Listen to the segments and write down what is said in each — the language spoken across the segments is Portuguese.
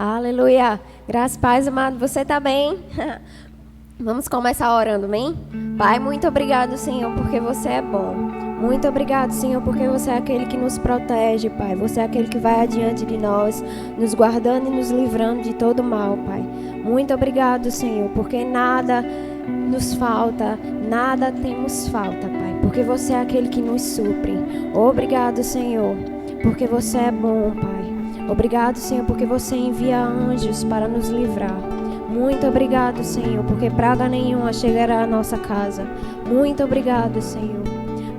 Aleluia. Graças, paz, amado. Você está bem? Vamos começar orando, amém? Pai, muito obrigado, Senhor, porque você é bom. Muito obrigado, Senhor, porque você é aquele que nos protege, Pai. Você é aquele que vai adiante de nós, nos guardando e nos livrando de todo mal, Pai. Muito obrigado, Senhor, porque nada nos falta, nada temos falta, Pai. Porque você é aquele que nos supre. Obrigado, Senhor, porque você é bom, Pai. Obrigado, Senhor, porque você envia anjos para nos livrar. Muito obrigado, Senhor, porque praga nenhuma chegará à nossa casa. Muito obrigado, Senhor,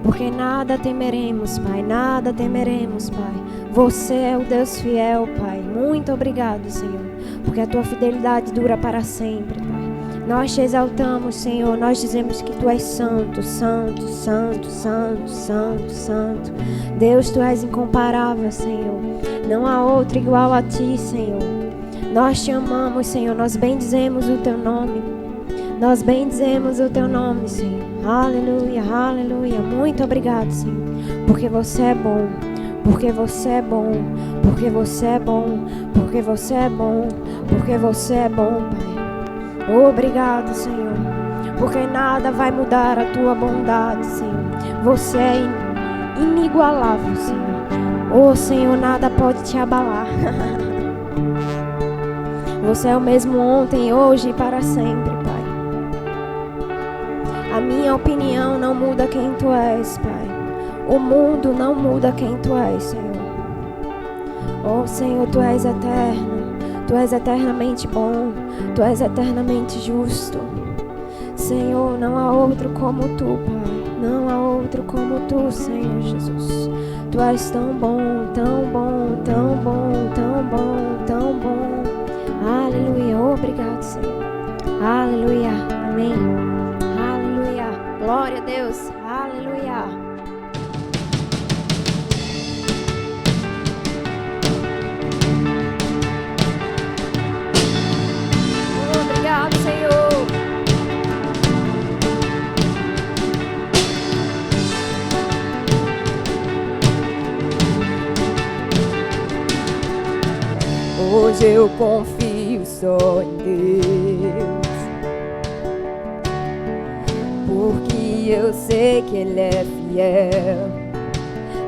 porque nada temeremos, Pai, nada temeremos, Pai. Você é o Deus fiel, Pai. Muito obrigado, Senhor, porque a tua fidelidade dura para sempre, Pai. Nós te exaltamos, Senhor, nós dizemos que Tu és santo, santo, santo, santo, santo, santo. Deus, Tu és incomparável, Senhor. Não há outro igual a Ti, Senhor. Nós Te amamos, Senhor, nós bendizemos o Teu nome. Nós bendizemos o Teu nome, Senhor. Aleluia, aleluia. Muito obrigado, Senhor, porque Você é bom. Porque Você é bom. Porque Você é bom. Porque Você é bom. Porque Você é bom, Pai. Obrigado, Senhor, porque nada vai mudar a Tua bondade, Senhor. Você é inigualável, Senhor. Oh, Senhor, nada pode Te abalar. Você é o mesmo ontem, hoje e para sempre, Pai. A minha opinião não muda quem Tu és, Pai. O mundo não muda quem Tu és, Senhor. Oh, Senhor, Tu és eterno. Tu és eternamente bom. Tu és eternamente justo. Senhor, não há outro como Tu, Pai. Não há outro como Tu, Senhor Jesus. Tu és tão bom, tão bom, tão bom, tão bom, tão bom. Aleluia. Obrigado, Senhor. Aleluia. Amém. Aleluia. Glória a Deus. Aleluia. Obrigado, Senhor. Hoje eu confio só em Deus, porque eu sei que Ele é fiel.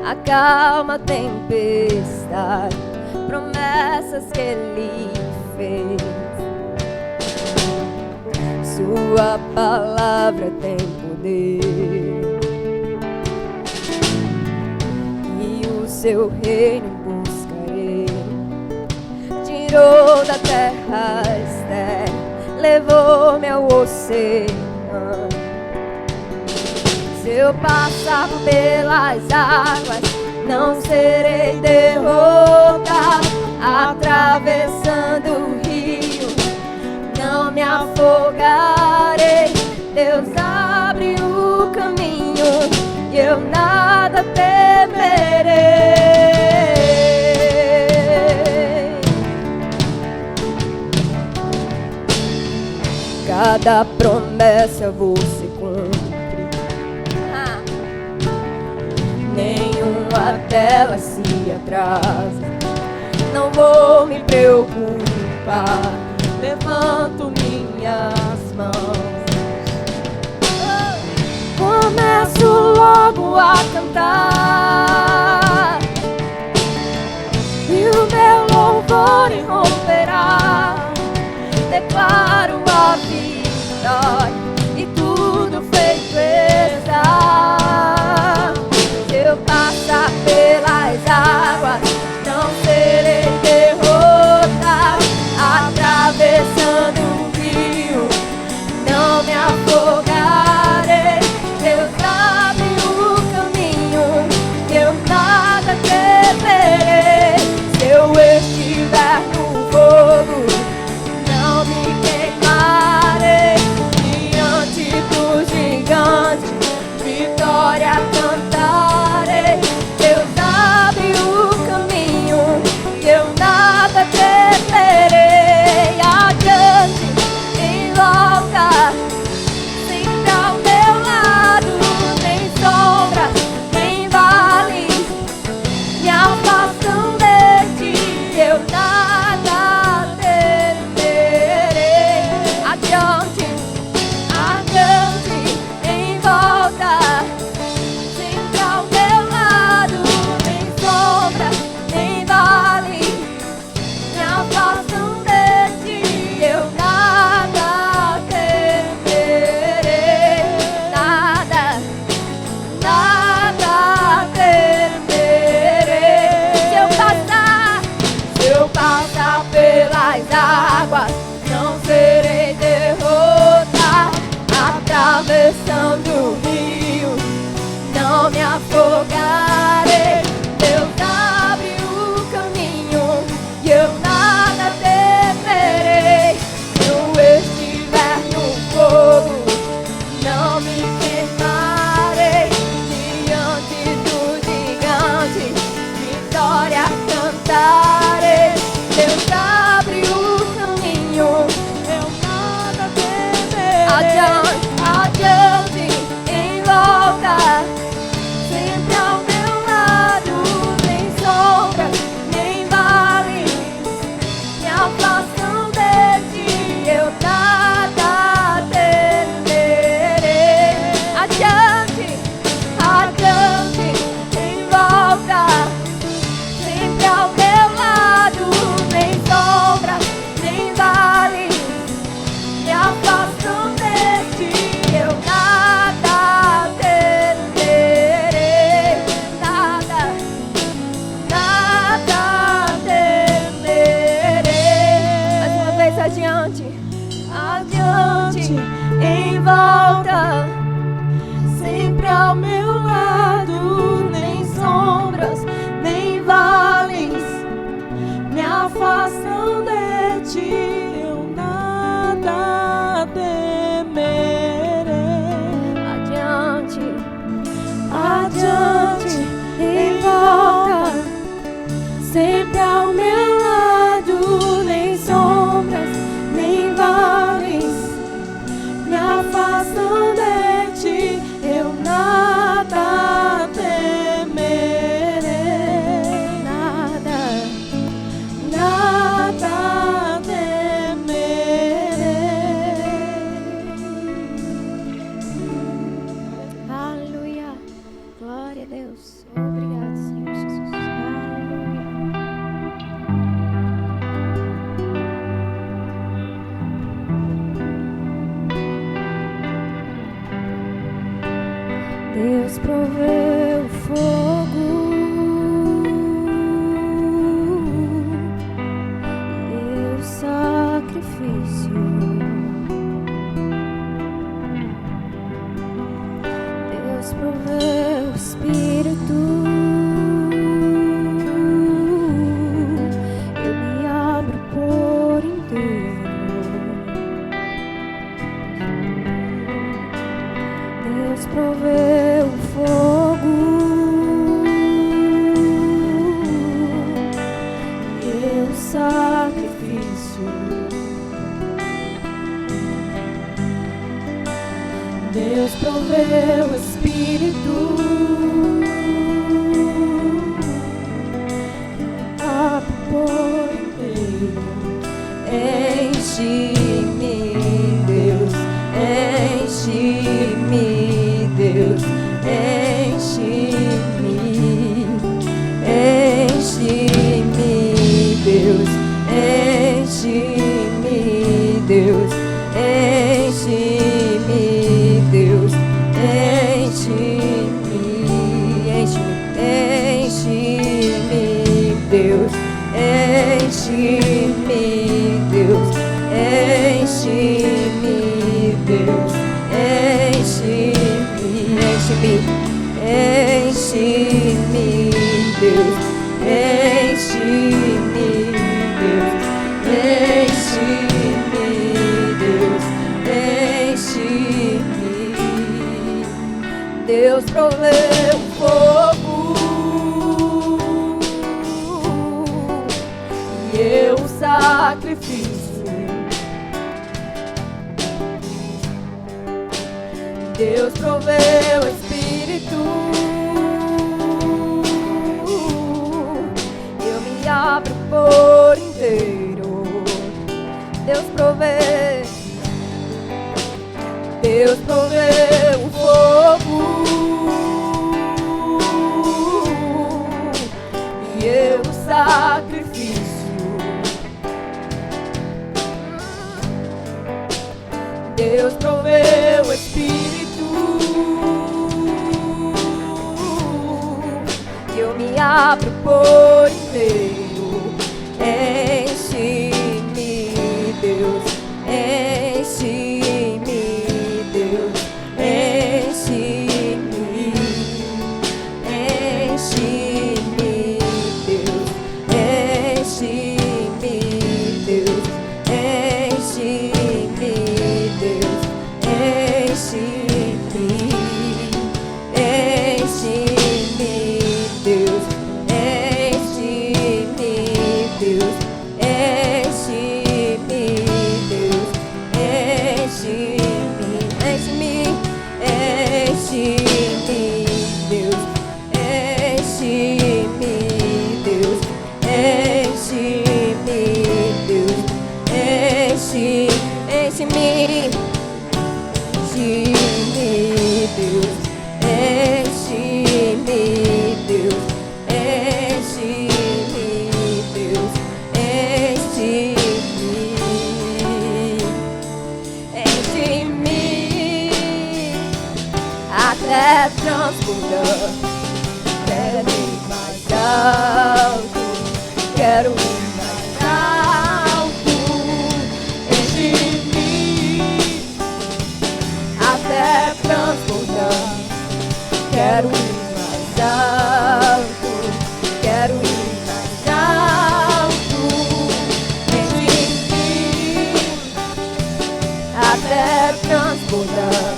Acalma a tempestade, promessas que Ele fez. Sua palavra tem poder, e o Seu reino buscarei. Tirou da terra estéril, levou-me ao oceano. Se eu passar pelas águas, não serei derrotado. Atravessando o rio, não me afogarei. Deus abre o caminho e eu nada temerei. Cada promessa você cumpre, nenhuma delas se atrasa. Não vou me preocupar, levanto minhas mãos, começo logo a cantar, e o meu louvor irromperá. Declaro a vitória e tudo feito está. Se eu passar pelas águas, não serei derrotado. Atravessando o rio, não me afogarei. Deus abre o caminho do rio, não me afogarei. Deus abre o caminho e eu nada temerei. Se eu estiver no fogo, não me queimarei. Diante do gigante, vitória cantarei. Deus abre o caminho, eu nada temerei. Adiante, adiante, em volta, sempre ao meu lado, nem sombras, nem vales me afastam de ti, eu nada temerei. Adiante, adiante, em volta, sempre ao meu lado, nem sombras, nem vales me afastam de ti, eu nada temerei, nada, nada temerei. Mais uma vez, adiante, adiante, em volta, sempre ao meu lado, nem sombras, nem vales me afastam de ti, eu nada temerei. Adiante, adiante, em volta, sempre ao meu lado, nem sombras, nem vales me afastam de ti, eu nada temerei. Nada, nada temerei. Aleluia. Glória a Deus. Obrigado, Senhor Jesus. Deus proveu fogo e o sacrifício. Deus proveu o Espírito. Eu me abro por inteiro. Deus proveu o fogo e o sacrifício. Deus proveu o Espírito. Abro por inteiro. Enche-me, Deus. Enche-me, Deus, enche-me, enche-me, Deus, enche-me, Deus, enche-me, Deus, enche-me, enche-me, Deus, enche-me, Deus, enche-me, Deus, enche-me, enche-me, Deus, enche-me, Deus, enche-me, Deus, enche-me. Deus proveu fogo e eu sacrifício. Deus proveu o Espírito. Eu me abro por inteiro. Deus proveu. Deus proveu o fogo e eu o sacrifício. Deus proveu o Espírito. Eu me abro por inteiro. Enche-me, Deus. Enche-me, Deus. Enche-me. até transbordar. Quero ir mais alto, quero ir mais alto. Enche-me até transbordar. Quero ir mais alto, quero ir mais alto. Enche-me até transbordar.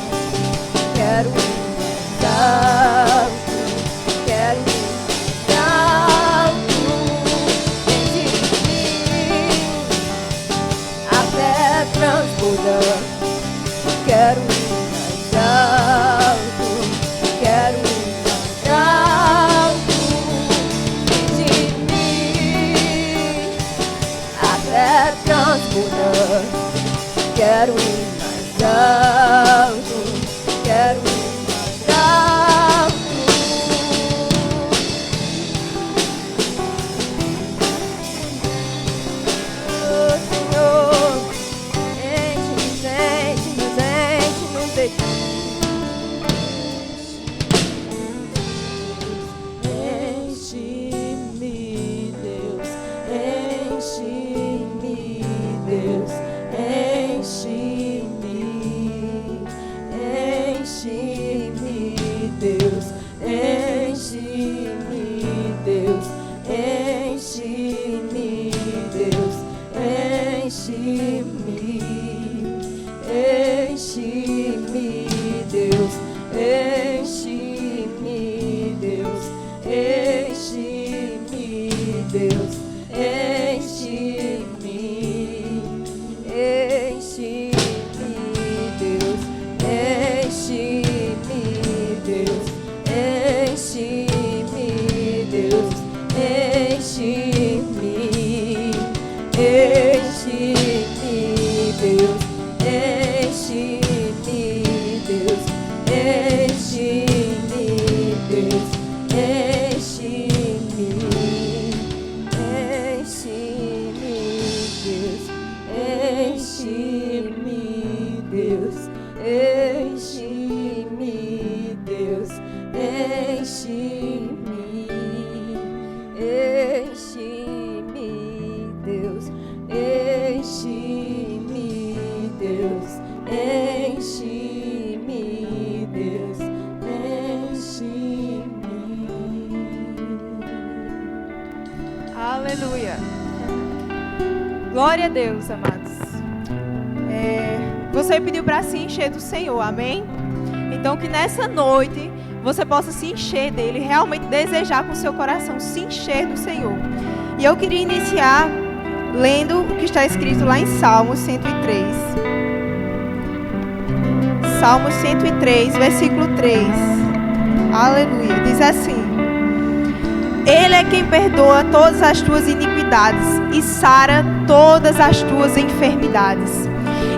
Quero ir mais alto, quero ir mais alto. Enche-me até transbordar. Quero ir mais alto, quero ir mais alto. Enche-me até transbordar. Quero ir mais alto, quero ir mais alto. Oh, Senhor, enche-nos, enche-nos, enche-nos de ti. Enche-me, Deus, enche-me, Deus, enche-me, enche-me, Deus, enche-me, Deus, enche-me, Deus, enche-me, enche-me, Deus, enche-me, Deus, enche-me, Deus, enche-me, enche-me, Deus, enche-me, Deus, enche-me, Deus, enche-me, enche-me, Deus, enche-me, Deus, enche-me, Deus, enche-me, enche-me, Deus, enche-me, Deus, enche-me, enche-me, Deus, enche-me, Deus, enche-me, Deus, enche-me. Aleluia. Glória a Deus, amados. Você pediu para se encher do Senhor, amém? Então que nessa noite você possa se encher dele, realmente desejar com seu coração se encher do Senhor. E eu queria iniciar lendo o que está escrito lá em Salmos 103. Salmos 103, versículo 3. Aleluia. Diz assim: Ele é quem perdoa todas as tuas iniquidades e sara todas as tuas enfermidades.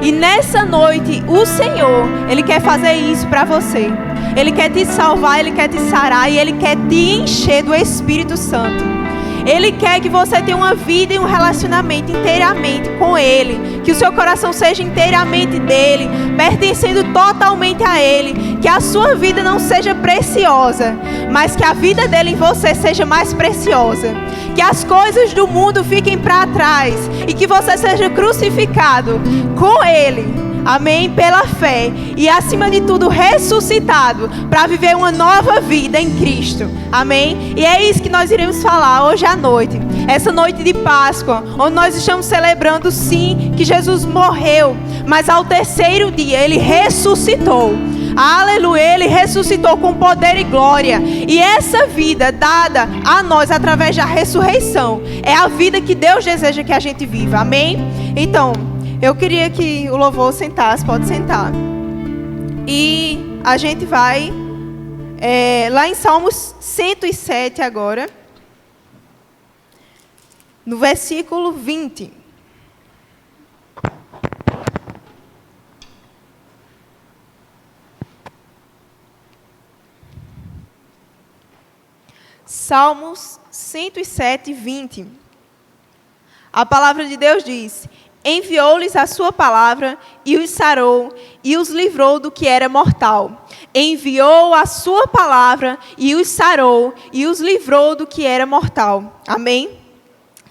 E nessa noite, o Senhor, Ele quer fazer isso para você. Ele quer te salvar, Ele quer te sarar e Ele quer te encher do Espírito Santo. Ele quer que você tenha uma vida e um relacionamento inteiramente com Ele. Que o seu coração seja inteiramente dEle, pertencendo totalmente a Ele. Que a sua vida não seja preciosa, mas que a vida dEle em você seja mais preciosa. Que as coisas do mundo fiquem para trás e que você seja crucificado com Ele. Amém? Pela fé. E acima de tudo ressuscitado para viver uma nova vida em Cristo. Amém? E é isso que nós iremos falar hoje à noite. Essa noite de Páscoa, onde nós estamos celebrando sim que Jesus morreu, mas ao terceiro dia Ele ressuscitou. Aleluia, Ele ressuscitou com poder e glória. E essa vida dada a nós através da ressurreição é a vida que Deus deseja que a gente viva. Amém? Então, eu queria que o louvor sentasse, pode sentar. E a gente vai lá em Salmos 107 agora, no versículo 20. Salmos 107, 20. A palavra de Deus diz: Enviou-lhes a sua palavra e os sarou e os livrou do que era mortal. Enviou a sua palavra e os sarou e os livrou do que era mortal. Amém?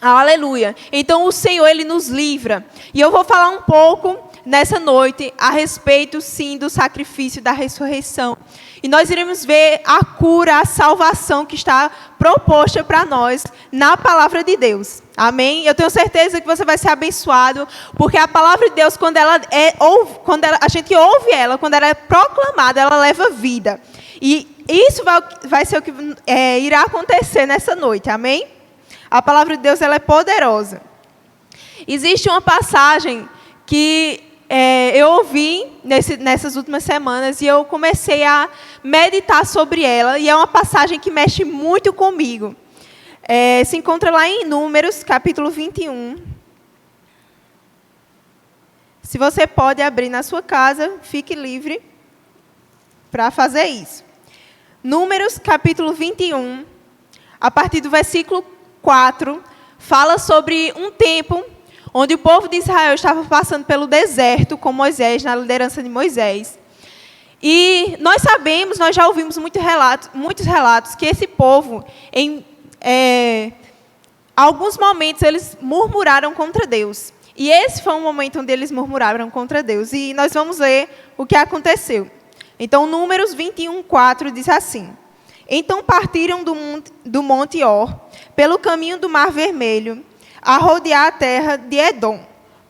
Aleluia. Então o Senhor, Ele nos livra. E eu vou falar um pouco nessa noite a respeito, sim, do sacrifício da ressurreição. E nós iremos ver a cura, a salvação que está proposta para nós na palavra de Deus. Amém? Eu tenho certeza que você vai ser abençoado, porque a palavra de Deus, quando a gente ouve ela, quando ela é proclamada, ela leva vida. E isso vai ser o que irá acontecer nessa noite. Amém? A palavra de Deus, ela é poderosa. Existe uma passagem que eu ouvi nessas últimas semanas e eu comecei a meditar sobre ela, e é uma passagem que mexe muito comigo. Se encontra lá em Números, capítulo 21. Se você pode abrir na sua casa, fique livre para fazer isso. Números, capítulo 21, a partir do versículo 4, fala sobre um tempo onde o povo de Israel estava passando pelo deserto com Moisés, na liderança de Moisés. E nós sabemos, nós já ouvimos muitos relatos, que esse povo, em alguns momentos, eles murmuraram contra Deus. E esse foi um momento onde eles murmuraram contra Deus. E nós vamos ler o que aconteceu. Então, Números 21, 4 diz assim: Então partiram do Monte Or, pelo caminho do Mar Vermelho, a rodear a terra de Edom.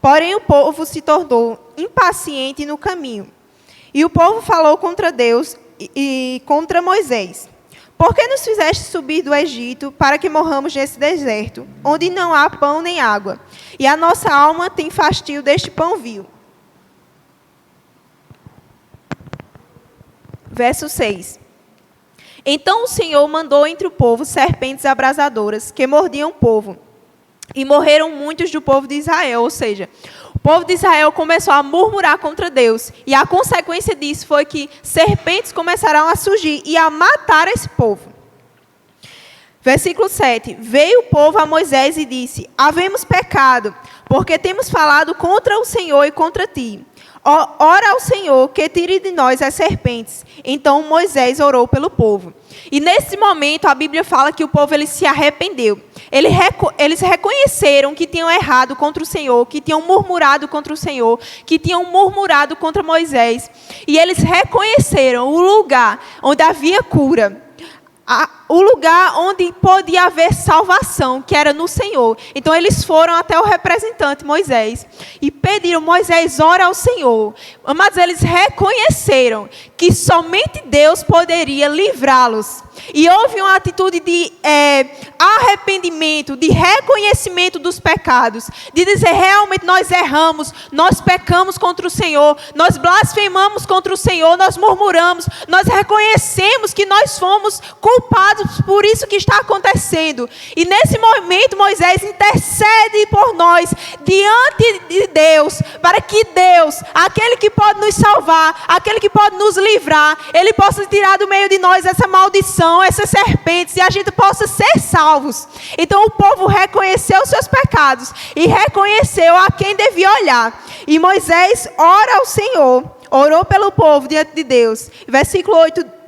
Porém, o povo se tornou impaciente no caminho. E o povo falou contra Deus e contra Moisés: Por que nos fizeste subir do Egito para que morramos nesse deserto, onde não há pão nem água? E a nossa alma tem fastio deste pão vil. Verso 6. Então o Senhor mandou entre o povo serpentes abrasadoras, que mordiam o povo. E morreram muitos do povo de Israel. Ou seja, o povo de Israel começou a murmurar contra Deus. E a consequência disso foi que serpentes começaram a surgir e a matar esse povo. Versículo 7. Veio o povo a Moisés e disse: Havemos pecado, porque temos falado contra o Senhor e contra ti. Ora ao Senhor que tire de nós as serpentes. Então Moisés orou pelo povo. E nesse momento a Bíblia fala que o povo ele se arrependeu. Eles reconheceram que tinham errado contra o Senhor, que tinham murmurado contra o Senhor, que tinham murmurado contra Moisés. E eles reconheceram o lugar onde havia cura, o lugar onde podia haver salvação, que era no Senhor. Então eles foram até o representante Moisés e pediram: Moisés, ora ao Senhor. Mas eles reconheceram que somente Deus poderia livrá-los. E houve uma atitude de arrependimento, de reconhecimento dos pecados, de dizer: realmente nós erramos, nós pecamos contra o Senhor, nós blasfemamos contra o Senhor, nós murmuramos, nós reconhecemos que nós fomos culpados por isso que está acontecendo. E nesse momento Moisés intercede por nós diante de Deus, para que Deus, aquele que pode nos salvar, aquele que pode nos livrar, Ele possa tirar do meio de nós essa maldição, essas serpentes, e a gente possa ser salvos. Então o povo reconheceu os seus pecados e reconheceu a quem devia olhar. E Moisés ora ao Senhor, orou pelo povo diante de Deus. Versículo 8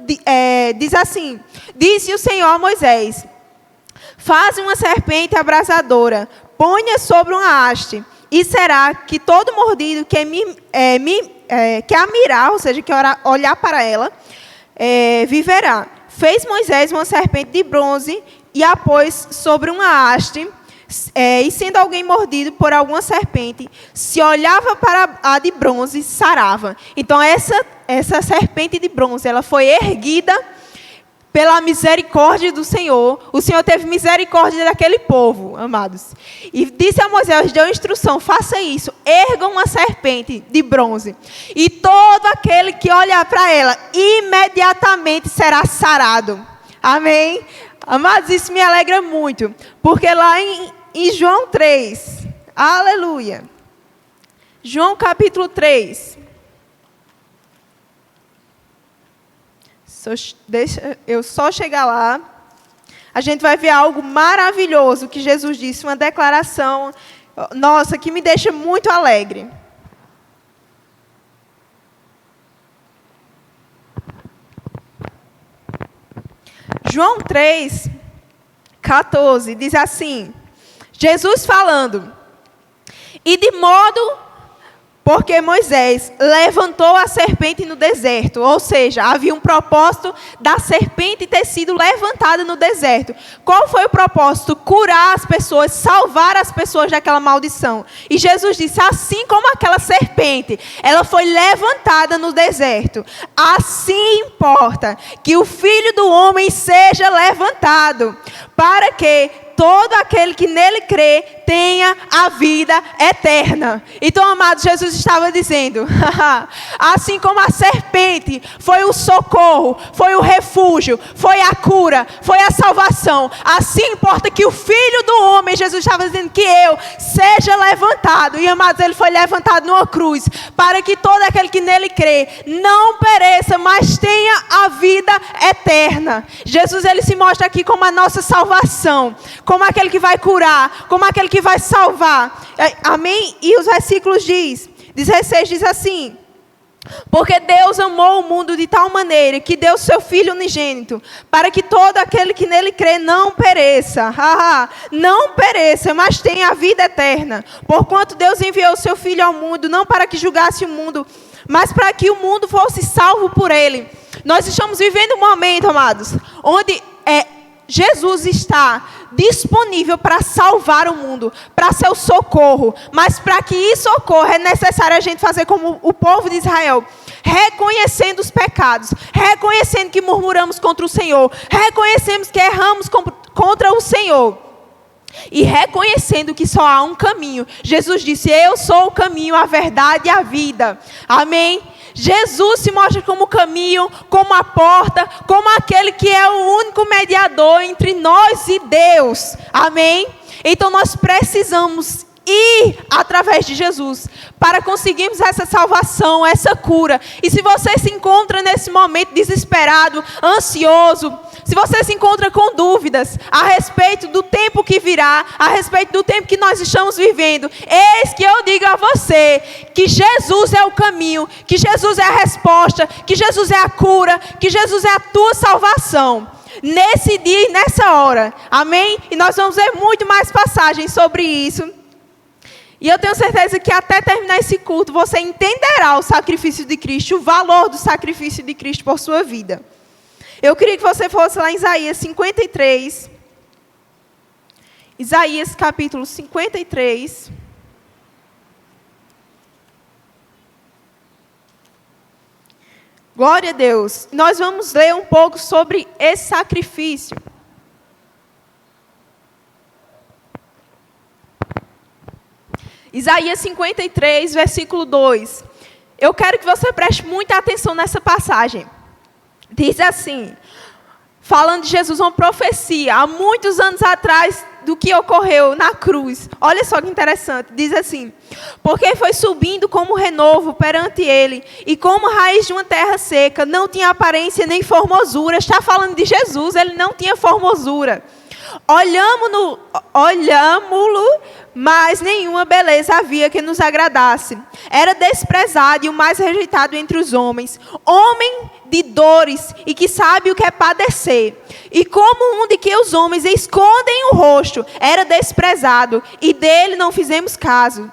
diz assim: Disse o Senhor a Moisés: Faze uma serpente abrasadora, ponha sobre uma haste, e será que todo mordido que a mirar, ou seja, que olhar para ela, viverá. Fez Moisés uma serpente de bronze e a pôs sobre uma haste, e sendo alguém mordido por alguma serpente, se olhava para a de bronze, sarava. Então essa serpente de bronze, ela foi erguida pela misericórdia do Senhor. O Senhor teve misericórdia daquele povo, amados. E disse a Moisés, deu instrução: faça isso, erga uma serpente de bronze. E todo aquele que olhar para ela, imediatamente será sarado. Amém? Amados, isso me alegra muito. Porque lá em João 3, aleluia. João capítulo 3. Deixa eu só chegar lá. A gente vai ver algo maravilhoso que Jesus disse, uma declaração nossa, que me deixa muito alegre. João 3:14 diz assim, Jesus falando, e de modo porque Moisés levantou a serpente no deserto, ou seja, havia um propósito da serpente ter sido levantada no deserto. Qual foi o propósito? Curar as pessoas, salvar as pessoas daquela maldição. E Jesus disse, assim como aquela serpente, ela foi levantada no deserto, assim importa que o Filho do Homem seja levantado, para que todo aquele que nele crê tenha a vida eterna. Então, amados, Jesus estava dizendo, assim como a serpente foi o socorro, foi o refúgio, foi a cura, foi a salvação, assim importa que o Filho do Homem, Jesus estava dizendo que eu seja levantado. E, amados, ele foi levantado numa cruz, para que todo aquele que nele crê não pereça, mas tenha a vida eterna. Jesus, ele se mostra aqui como a nossa salvação, como aquele que vai curar, como aquele que vai salvar. Amém? E os versículos 16 diz assim, porque Deus amou o mundo de tal maneira que deu seu Filho unigênito, para que todo aquele que nele crê não pereça, não pereça, mas tenha a vida eterna. Porquanto Deus enviou o seu Filho ao mundo, não para que julgasse o mundo, mas para que o mundo fosse salvo por ele. Nós estamos vivendo um momento, amados, onde Jesus está disponível para salvar o mundo, para ser o socorro. Mas para que isso ocorra, é necessário a gente fazer como o povo de Israel, reconhecendo os pecados, reconhecendo que murmuramos contra o Senhor, reconhecemos que erramos contra o Senhor, e reconhecendo que só há um caminho. Jesus disse, eu sou o caminho, a verdade e a vida. Amém? Jesus se mostra como o caminho, como a porta, como aquele que é o único mediador entre nós e Deus. Amém? Então nós precisamos ir através de Jesus para conseguirmos essa salvação, essa cura. E se você se encontra nesse momento desesperado, ansioso, se você se encontra com dúvidas a respeito do tempo que virá, a respeito do tempo que nós estamos vivendo, eis que eu digo a você que Jesus é o caminho, que Jesus é a resposta, que Jesus é a cura, que Jesus é a tua salvação. Nesse dia e nessa hora. Amém? E nós vamos ver muito mais passagens sobre isso. E eu tenho certeza que até terminar esse culto, você entenderá o sacrifício de Cristo, o valor do sacrifício de Cristo por sua vida. Eu queria que você fosse lá em Isaías 53. Isaías capítulo 53. Glória a Deus. Nós vamos ler um pouco sobre esse sacrifício. Isaías 53, versículo 2. Eu quero que você preste muita atenção nessa passagem. Diz assim, falando de Jesus, uma profecia, há muitos anos atrás, do que ocorreu na cruz. Olha só que interessante, diz assim, porque foi subindo como renovo perante ele, e como raiz de uma terra seca, não tinha aparência nem formosura. Está falando de Jesus, ele não tinha formosura. Olhámo-lo, mas nenhuma beleza havia que nos agradasse. Era desprezado e o mais rejeitado entre os homens, homem de dores e que sabe o que é padecer. E como um de que os homens escondem o rosto, era desprezado e dele não fizemos caso.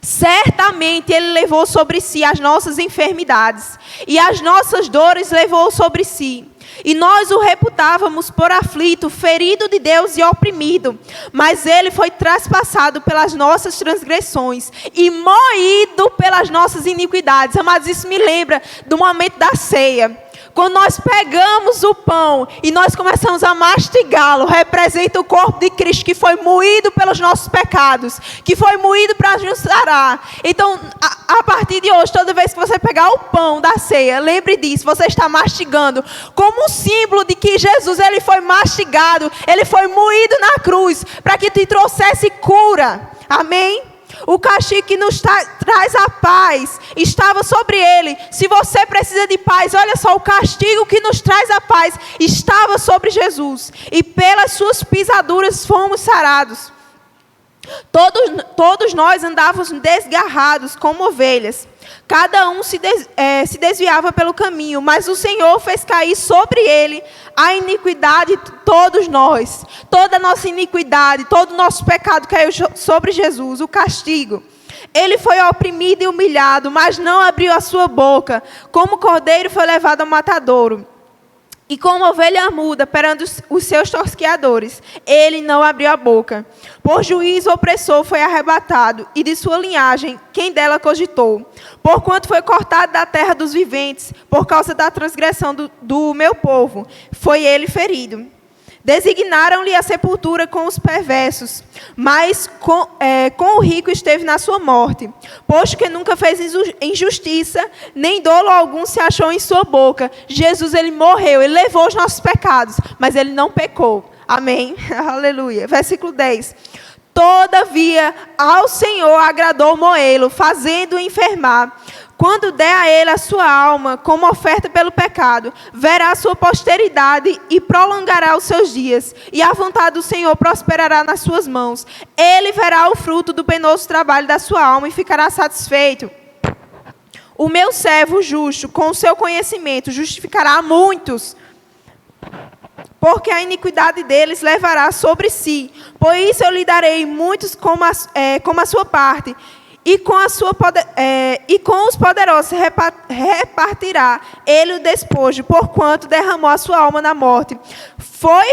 Certamente ele levou sobre si as nossas enfermidades e as nossas dores levou sobre si. E nós o reputávamos por aflito, ferido de Deus e oprimido. Mas ele foi traspassado pelas nossas transgressões e moído pelas nossas iniquidades. Amados, isso me lembra do momento da ceia. Quando nós pegamos o pão e nós começamos a mastigá-lo, representa o corpo de Cristo que foi moído pelos nossos pecados, que foi moído para nos sarar. Então, a partir de hoje, toda vez que você pegar o pão da ceia, lembre disso, você está mastigando como um símbolo de que Jesus ele foi mastigado, ele foi moído na cruz para que te trouxesse cura. Amém? O castigo que nos traz a paz estava sobre ele. Se você precisa de paz, olha só, o castigo que nos traz a paz estava sobre Jesus. E pelas suas pisaduras fomos sarados. Todos nós andávamos desgarrados como ovelhas. Cada um se desviava pelo caminho, mas o Senhor fez cair sobre ele a iniquidade de todos nós. Toda a nossa iniquidade, todo o nosso pecado caiu sobre Jesus, o castigo. Ele foi oprimido e humilhado, mas não abriu a sua boca. Como cordeiro foi levado ao matadouro. E como ovelha muda perante os seus tosqueadores, ele não abriu a boca. Por juízo opressor foi arrebatado, e de sua linhagem, quem dela cogitou? Porquanto foi cortado da terra dos viventes, por causa da transgressão do meu povo, foi ele ferido. Designaram-lhe a sepultura com os perversos, mas com o rico esteve na sua morte. Posto que nunca fez injustiça, nem dolo algum se achou em sua boca. Jesus, ele morreu, ele levou os nossos pecados, mas ele não pecou. Amém? Aleluia. Versículo 10. Todavia, ao Senhor agradou moê-lo, fazendo-o enfermar. Quando der a ele a sua alma como oferta pelo pecado, verá a sua posteridade e prolongará os seus dias. E a vontade do Senhor prosperará nas suas mãos. Ele verá o fruto do penoso trabalho da sua alma e ficará satisfeito. O meu servo justo, com o seu conhecimento, justificará a muitos, porque a iniquidade deles levará sobre si. Por isso eu lhe darei muitos como a sua parte. E com os poderosos repartirá ele o despojo, porquanto derramou a sua alma na morte. Foi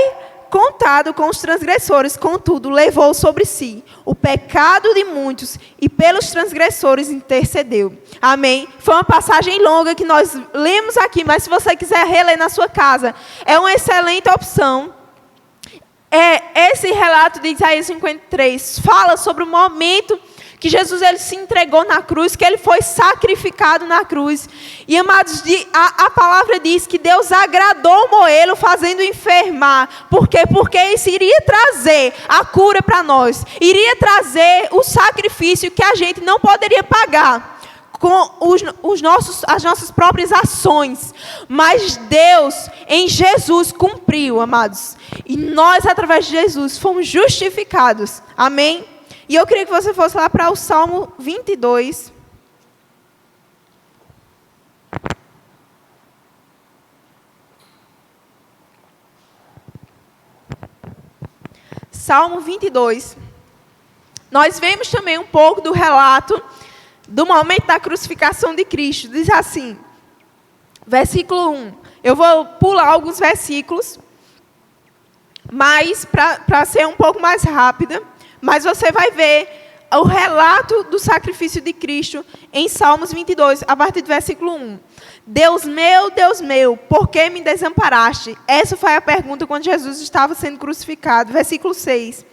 contado com os transgressores, contudo, levou sobre si o pecado de muitos e pelos transgressores intercedeu. Amém? Foi uma passagem longa que nós lemos aqui, mas se você quiser reler na sua casa, é uma excelente opção. Esse relato de Isaías 53 fala sobre o momento que Jesus ele se entregou na cruz, que ele foi sacrificado na cruz. E, amados, a palavra diz que Deus agradou moê-lo, fazendo enfermar. Por quê? Porque isso iria trazer a cura para nós. Iria trazer o sacrifício que a gente não poderia pagar com as nossas próprias ações. Mas Deus, em Jesus, cumpriu, amados. E nós, através de Jesus, fomos justificados. Amém? E eu queria que você fosse lá para o Salmo 22. Salmo 22. Nós vemos também um pouco do relato do momento da crucificação de Cristo. Diz assim, versículo 1. Eu vou pular alguns versículos, mas para ser um pouco mais rápida. Mas você vai ver o relato do sacrifício de Cristo em Salmos 22, a partir do versículo 1. Deus meu, por que me desamparaste? Essa foi a pergunta quando Jesus estava sendo crucificado. Versículo 6.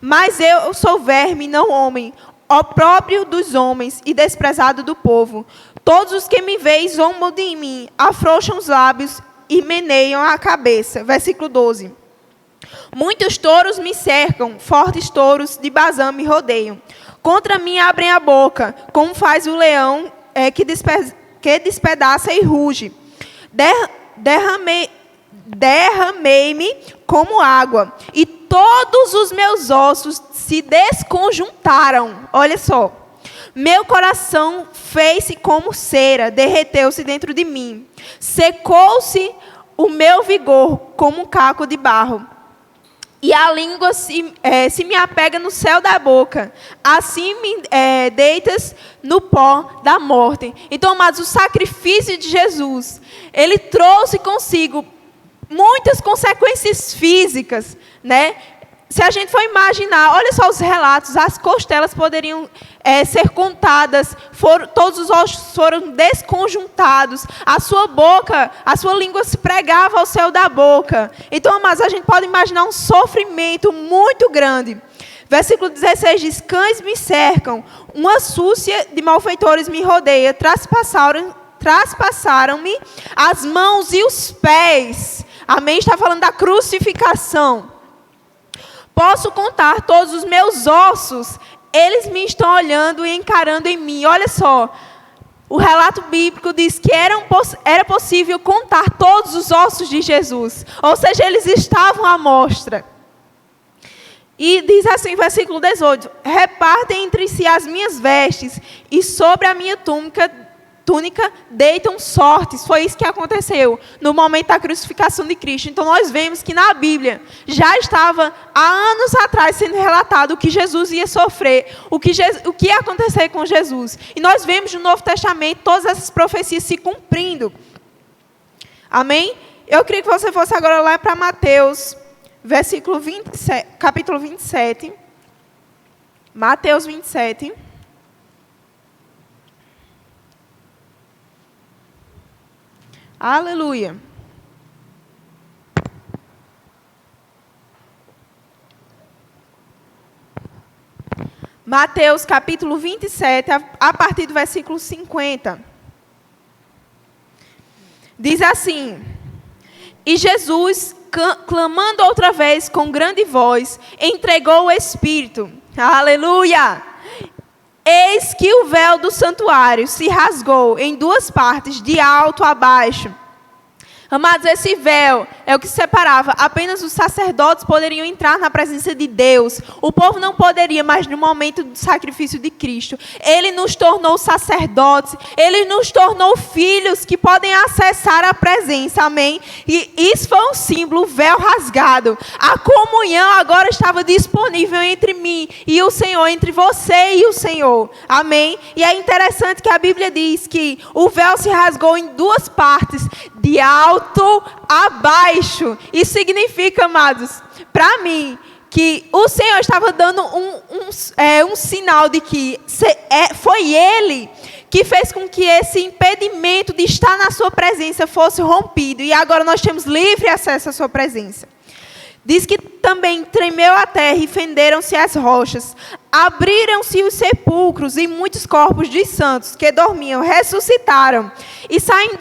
Mas eu sou verme, não homem, opróbrio dos homens e desprezado do povo. Todos os que me veem zombam de mim, afrouxam os lábios e meneiam a cabeça. Versículo 12. Muitos touros me cercam, fortes touros de Bazã me rodeiam. Contra mim abrem a boca, como faz o leão que despedaça e ruge. Derramei-me como água, e todos os meus ossos se desconjuntaram. Olha só. Meu coração fez-se como cera, derreteu-se dentro de mim. Secou-se o meu vigor como um caco de barro. E a língua se me apega no céu da boca. Assim me deitas no pó da morte. Então, amados, o sacrifício de Jesus, ele trouxe consigo muitas consequências físicas, né? Se a gente for imaginar, olha só os relatos, as costelas poderiam ser contadas, todos os ossos foram desconjuntados, a sua boca, a sua língua se pregava ao céu da boca. Então, mas a gente pode imaginar um sofrimento muito grande. Versículo 16 diz, cães me cercam, uma súcia de malfeitores me rodeia, traspassaram-me as mãos e os pés. Amém? Está falando da crucificação. Posso contar todos os meus ossos, eles me estão olhando e encarando em mim. Olha só, o relato bíblico diz que era possível contar todos os ossos de Jesus. Ou seja, eles estavam à mostra. E diz assim, versículo 18: repartem entre si as minhas vestes, e sobre a minha túnica deitam sortes. Foi isso que aconteceu no momento da crucificação de Cristo. Então nós vemos que na Bíblia já estava há anos atrás sendo relatado o que Jesus ia sofrer, o que ia acontecer com Jesus. E nós vemos no Novo Testamento todas essas profecias se cumprindo. Amém? Eu queria que você fosse agora lá para Mateus, capítulo 27. Mateus 27. Aleluia. Mateus capítulo 27, a partir do versículo 50. Diz assim: e Jesus, clamando outra vez com grande voz, entregou o Espírito. Aleluia! Eis que o véu do santuário se rasgou em duas partes, de alto a baixo. Amados, esse véu é o que separava. Apenas os sacerdotes poderiam entrar na presença de Deus. O povo não poderia, mas no momento do sacrifício de Cristo, Ele nos tornou sacerdotes. Ele nos tornou filhos que podem acessar a presença. Amém? E isso foi um símbolo, o véu rasgado. A comunhão agora estava disponível entre mim e o Senhor, entre você e o Senhor. Amém? E é interessante que a Bíblia diz que o véu se rasgou em duas partes, de alto a baixo. Isso significa, amados, para mim, que o Senhor estava dando um sinal de que foi Ele que fez com que esse impedimento de estar na sua presença fosse rompido. E agora nós temos livre acesso à sua presença. Diz que também tremeu a terra e fenderam-se as rochas. Abriram-se os sepulcros e muitos corpos de santos que dormiam ressuscitaram. E saindo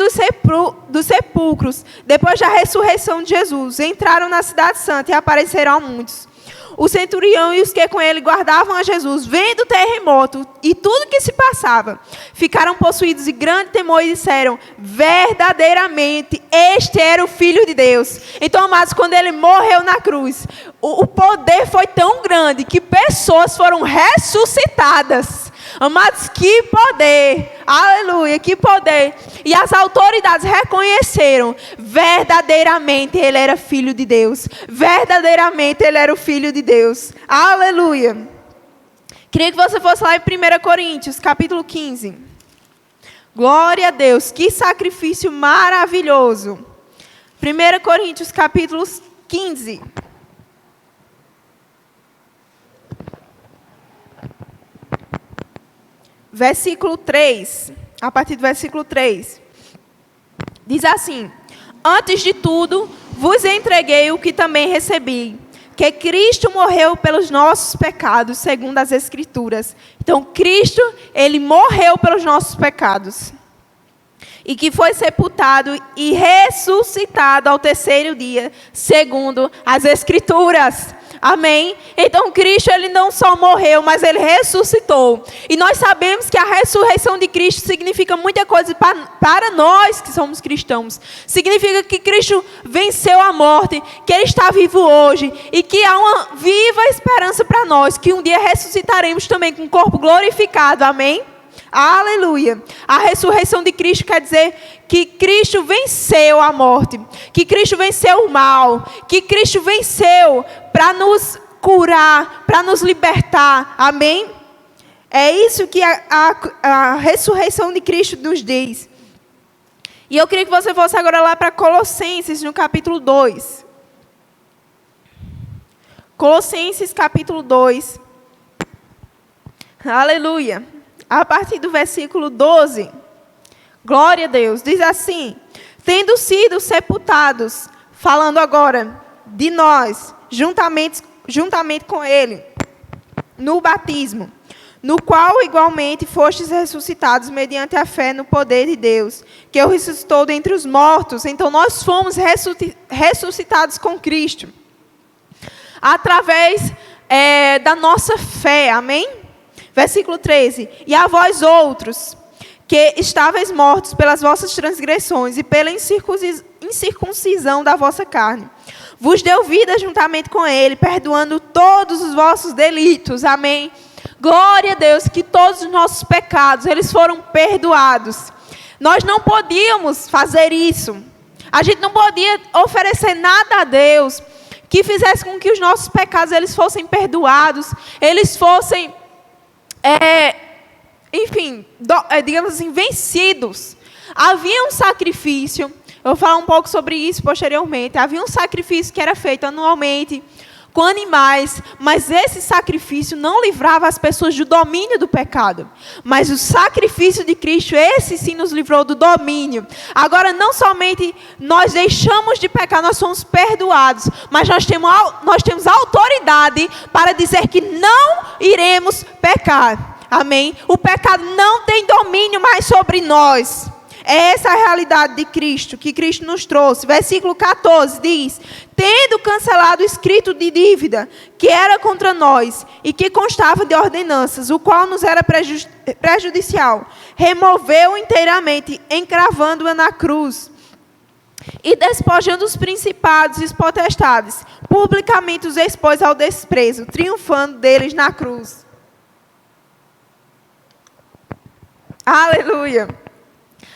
dos sepulcros, depois da ressurreição de Jesus, entraram na cidade santa e apareceram a muitos. O centurião e os que com ele guardavam a Jesus, vendo o terremoto e tudo que se passava, ficaram possuídos de grande temor e disseram: verdadeiramente, este era o Filho de Deus. Então, amados, quando ele morreu na cruz, o poder foi tão grande que pessoas foram ressuscitadas. Amados, que poder! Aleluia, que poder! E as autoridades reconheceram, verdadeiramente ele era Filho de Deus. Verdadeiramente ele era o Filho de Deus. Aleluia! Queria que você fosse lá em 1 Coríntios, capítulo 15. Glória a Deus, que sacrifício maravilhoso. 1 Coríntios, capítulo 15. Versículo 3, a partir do versículo 3, diz assim: antes de tudo, vos entreguei o que também recebi, que Cristo morreu pelos nossos pecados, segundo as Escrituras. Então, Cristo, Ele morreu pelos nossos pecados, e que foi sepultado e ressuscitado ao terceiro dia, segundo as Escrituras. Amém? Então Cristo, Ele não só morreu, mas Ele ressuscitou. E nós sabemos que a ressurreição de Cristo significa muita coisa para nós que somos cristãos. Significa que Cristo venceu a morte, que Ele está vivo hoje e que há uma viva esperança para nós, que um dia ressuscitaremos também com o corpo glorificado. Amém? Aleluia. A ressurreição de Cristo quer dizer que Cristo venceu a morte, que Cristo venceu o mal, que Cristo venceu para nos curar, para nos libertar. Amém? É isso que a ressurreição de Cristo nos diz. E eu queria que você fosse agora lá para Colossenses, no capítulo 2. Colossenses, capítulo 2. Aleluia. A partir do versículo 12, glória a Deus, diz assim: tendo sido sepultados, falando agora de nós, juntamente com Ele, no batismo, no qual igualmente fostes ressuscitados mediante a fé no poder de Deus, que o ressuscitou dentre os mortos. Então nós fomos ressuscitados com Cristo, através da nossa fé, amém? Versículo 13: e a vós outros, que estáveis mortos pelas vossas transgressões e pela incircuncisão da vossa carne. Vos deu vida juntamente com ele, perdoando todos os vossos delitos. Amém. Glória a Deus, que todos os nossos pecados, eles foram perdoados. Nós não podíamos fazer isso. A gente não podia oferecer nada a Deus que fizesse com que os nossos pecados eles fossem perdoados, eles fossem, digamos assim, vencidos. Havia um sacrifício, eu vou falar um pouco sobre isso posteriormente. Havia um sacrifício que era feito anualmente com animais, mas esse sacrifício não livrava as pessoas do domínio do pecado. Mas o sacrifício de Cristo, esse sim nos livrou do domínio. Agora, não somente nós deixamos de pecar, nós somos perdoados, mas nós temos autoridade para dizer que não iremos pecar. Amém? O pecado não tem domínio mais sobre nós. É essa a realidade de Cristo, que Cristo nos trouxe. Versículo 14 diz: tendo cancelado o escrito de dívida que era contra nós e que constava de ordenanças, o qual nos era prejudicial, removeu inteiramente, encravando-a na cruz. E despojando os principados e os potestades, publicamente os expôs ao desprezo, triunfando deles na cruz. Aleluia!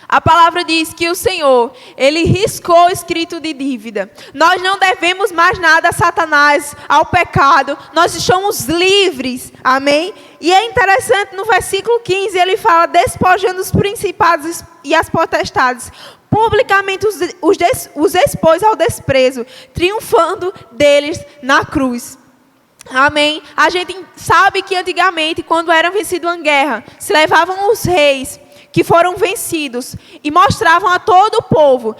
A palavra diz que o Senhor, Ele riscou o escrito de dívida. Nós não devemos mais nada a Satanás, ao pecado. Nós estamos livres. Amém? E é interessante, no versículo 15, ele fala, despojando os principados e as potestades, publicamente os expôs ao desprezo, triunfando deles na cruz. Amém? A gente sabe que antigamente, quando era vencida uma guerra, se levavam os reis que foram vencidos e mostravam a todo o povo.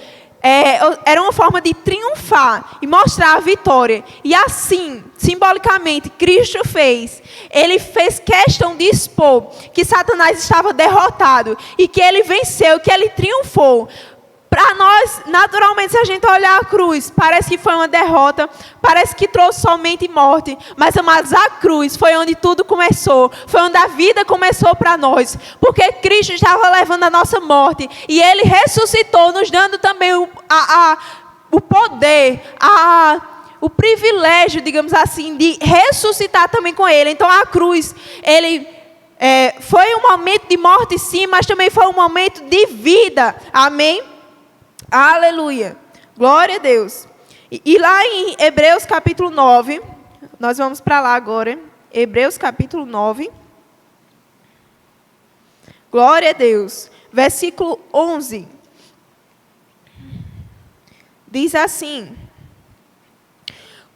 Era uma forma de triunfar e mostrar a vitória. E assim, simbolicamente, Cristo fez. Ele fez questão de expor que Satanás estava derrotado e que ele venceu, que ele triunfou. Para nós, naturalmente, se a gente olhar a cruz, parece que foi uma derrota, parece que trouxe somente morte. Mas, amados, a cruz foi onde tudo começou, foi onde a vida começou para nós. Porque Cristo estava levando a nossa morte e Ele ressuscitou, nos dando também o poder, o privilégio, digamos assim, de ressuscitar também com Ele. Então, a cruz, foi um momento de morte, sim, mas também foi um momento de vida. Amém? Aleluia. Glória a Deus. E lá em Hebreus capítulo 9, nós vamos para lá agora. Hebreus capítulo 9. Glória a Deus. Versículo 11. Diz assim: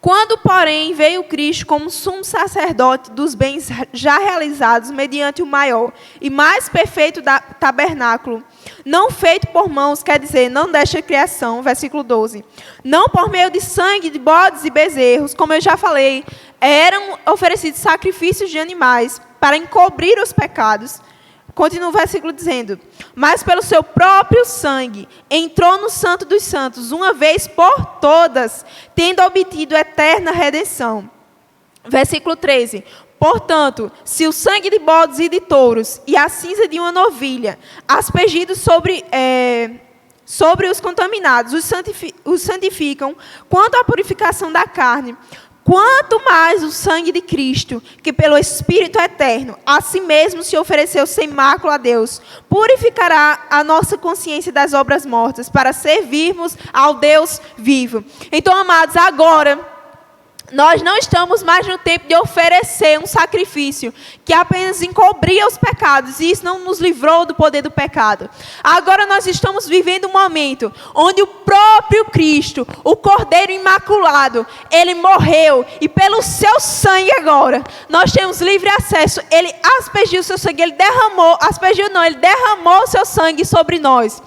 quando, porém, veio Cristo como sumo sacerdote dos bens já realizados mediante o maior e mais perfeito tabernáculo, não feito por mãos, quer dizer, não desta criação, versículo 12, não por meio de sangue de bodes e bezerros, como eu já falei, eram oferecidos sacrifícios de animais para encobrir os pecados. Continua o versículo dizendo: mas pelo seu próprio sangue entrou no Santo dos Santos, uma vez por todas, tendo obtido eterna redenção. Versículo 13: portanto, se o sangue de bodes e de touros e a cinza de uma novilha, aspergidos sobre os contaminados, os santificam, quanto à purificação da carne, quanto mais o sangue de Cristo, que pelo Espírito eterno, a si mesmo se ofereceu sem mácula a Deus, purificará a nossa consciência das obras mortas, para servirmos ao Deus vivo. Então, amados, agora nós não estamos mais no tempo de oferecer um sacrifício que apenas encobria os pecados, e isso não nos livrou do poder do pecado. Agora nós estamos vivendo um momento onde o próprio Cristo, o Cordeiro Imaculado, Ele morreu, e pelo seu sangue agora, nós temos livre acesso. Ele aspergiu o seu sangue, Ele derramou o seu sangue sobre nós.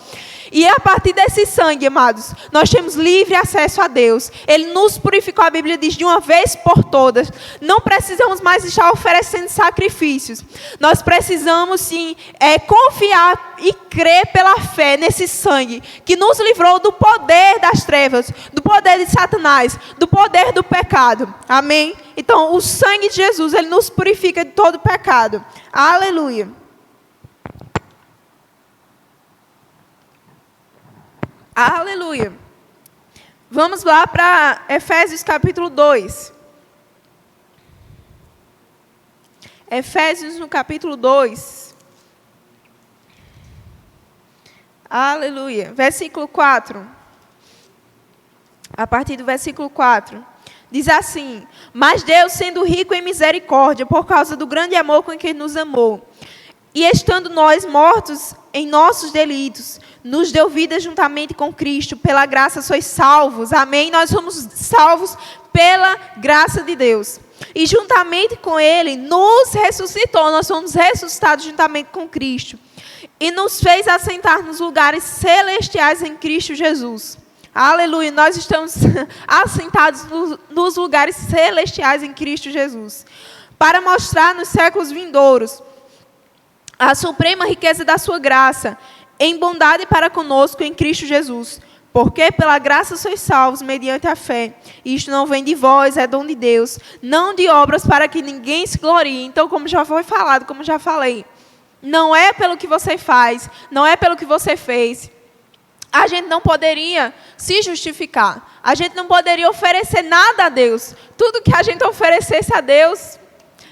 E a partir desse sangue, amados, nós temos livre acesso a Deus. Ele nos purificou, a Bíblia diz, de uma vez por todas. Não precisamos mais estar oferecendo sacrifícios. Nós precisamos, sim, confiar e crer pela fé nesse sangue, que nos livrou do poder das trevas, do poder de Satanás, do poder do pecado. Amém? Então, o sangue de Jesus, Ele nos purifica de todo pecado. Aleluia. Aleluia. Vamos lá para Efésios capítulo 2. Efésios no capítulo 2. Aleluia. Versículo 4. A partir do versículo 4. Diz assim: mas Deus, sendo rico em misericórdia, por causa do grande amor com que nos amou, e estando nós mortos em nossos delitos, nos deu vida juntamente com Cristo. Pela graça sois salvos. Amém? Nós somos salvos pela graça de Deus. E juntamente com Ele nos ressuscitou. Nós somos ressuscitados juntamente com Cristo. E nos fez assentar nos lugares celestiais em Cristo Jesus. Aleluia. Nós estamos assentados nos lugares celestiais em Cristo Jesus. Para mostrar nos séculos vindouros a suprema riqueza da sua graça, em bondade para conosco em Cristo Jesus. Porque pela graça sois salvos, mediante a fé. Isto não vem de vós, é dom de Deus, não de obras para que ninguém se glorie. Então, como já foi falado, como já falei, não é pelo que você faz, não é pelo que você fez. A gente não poderia se justificar. A gente não poderia oferecer nada a Deus. Tudo que a gente oferecesse a Deus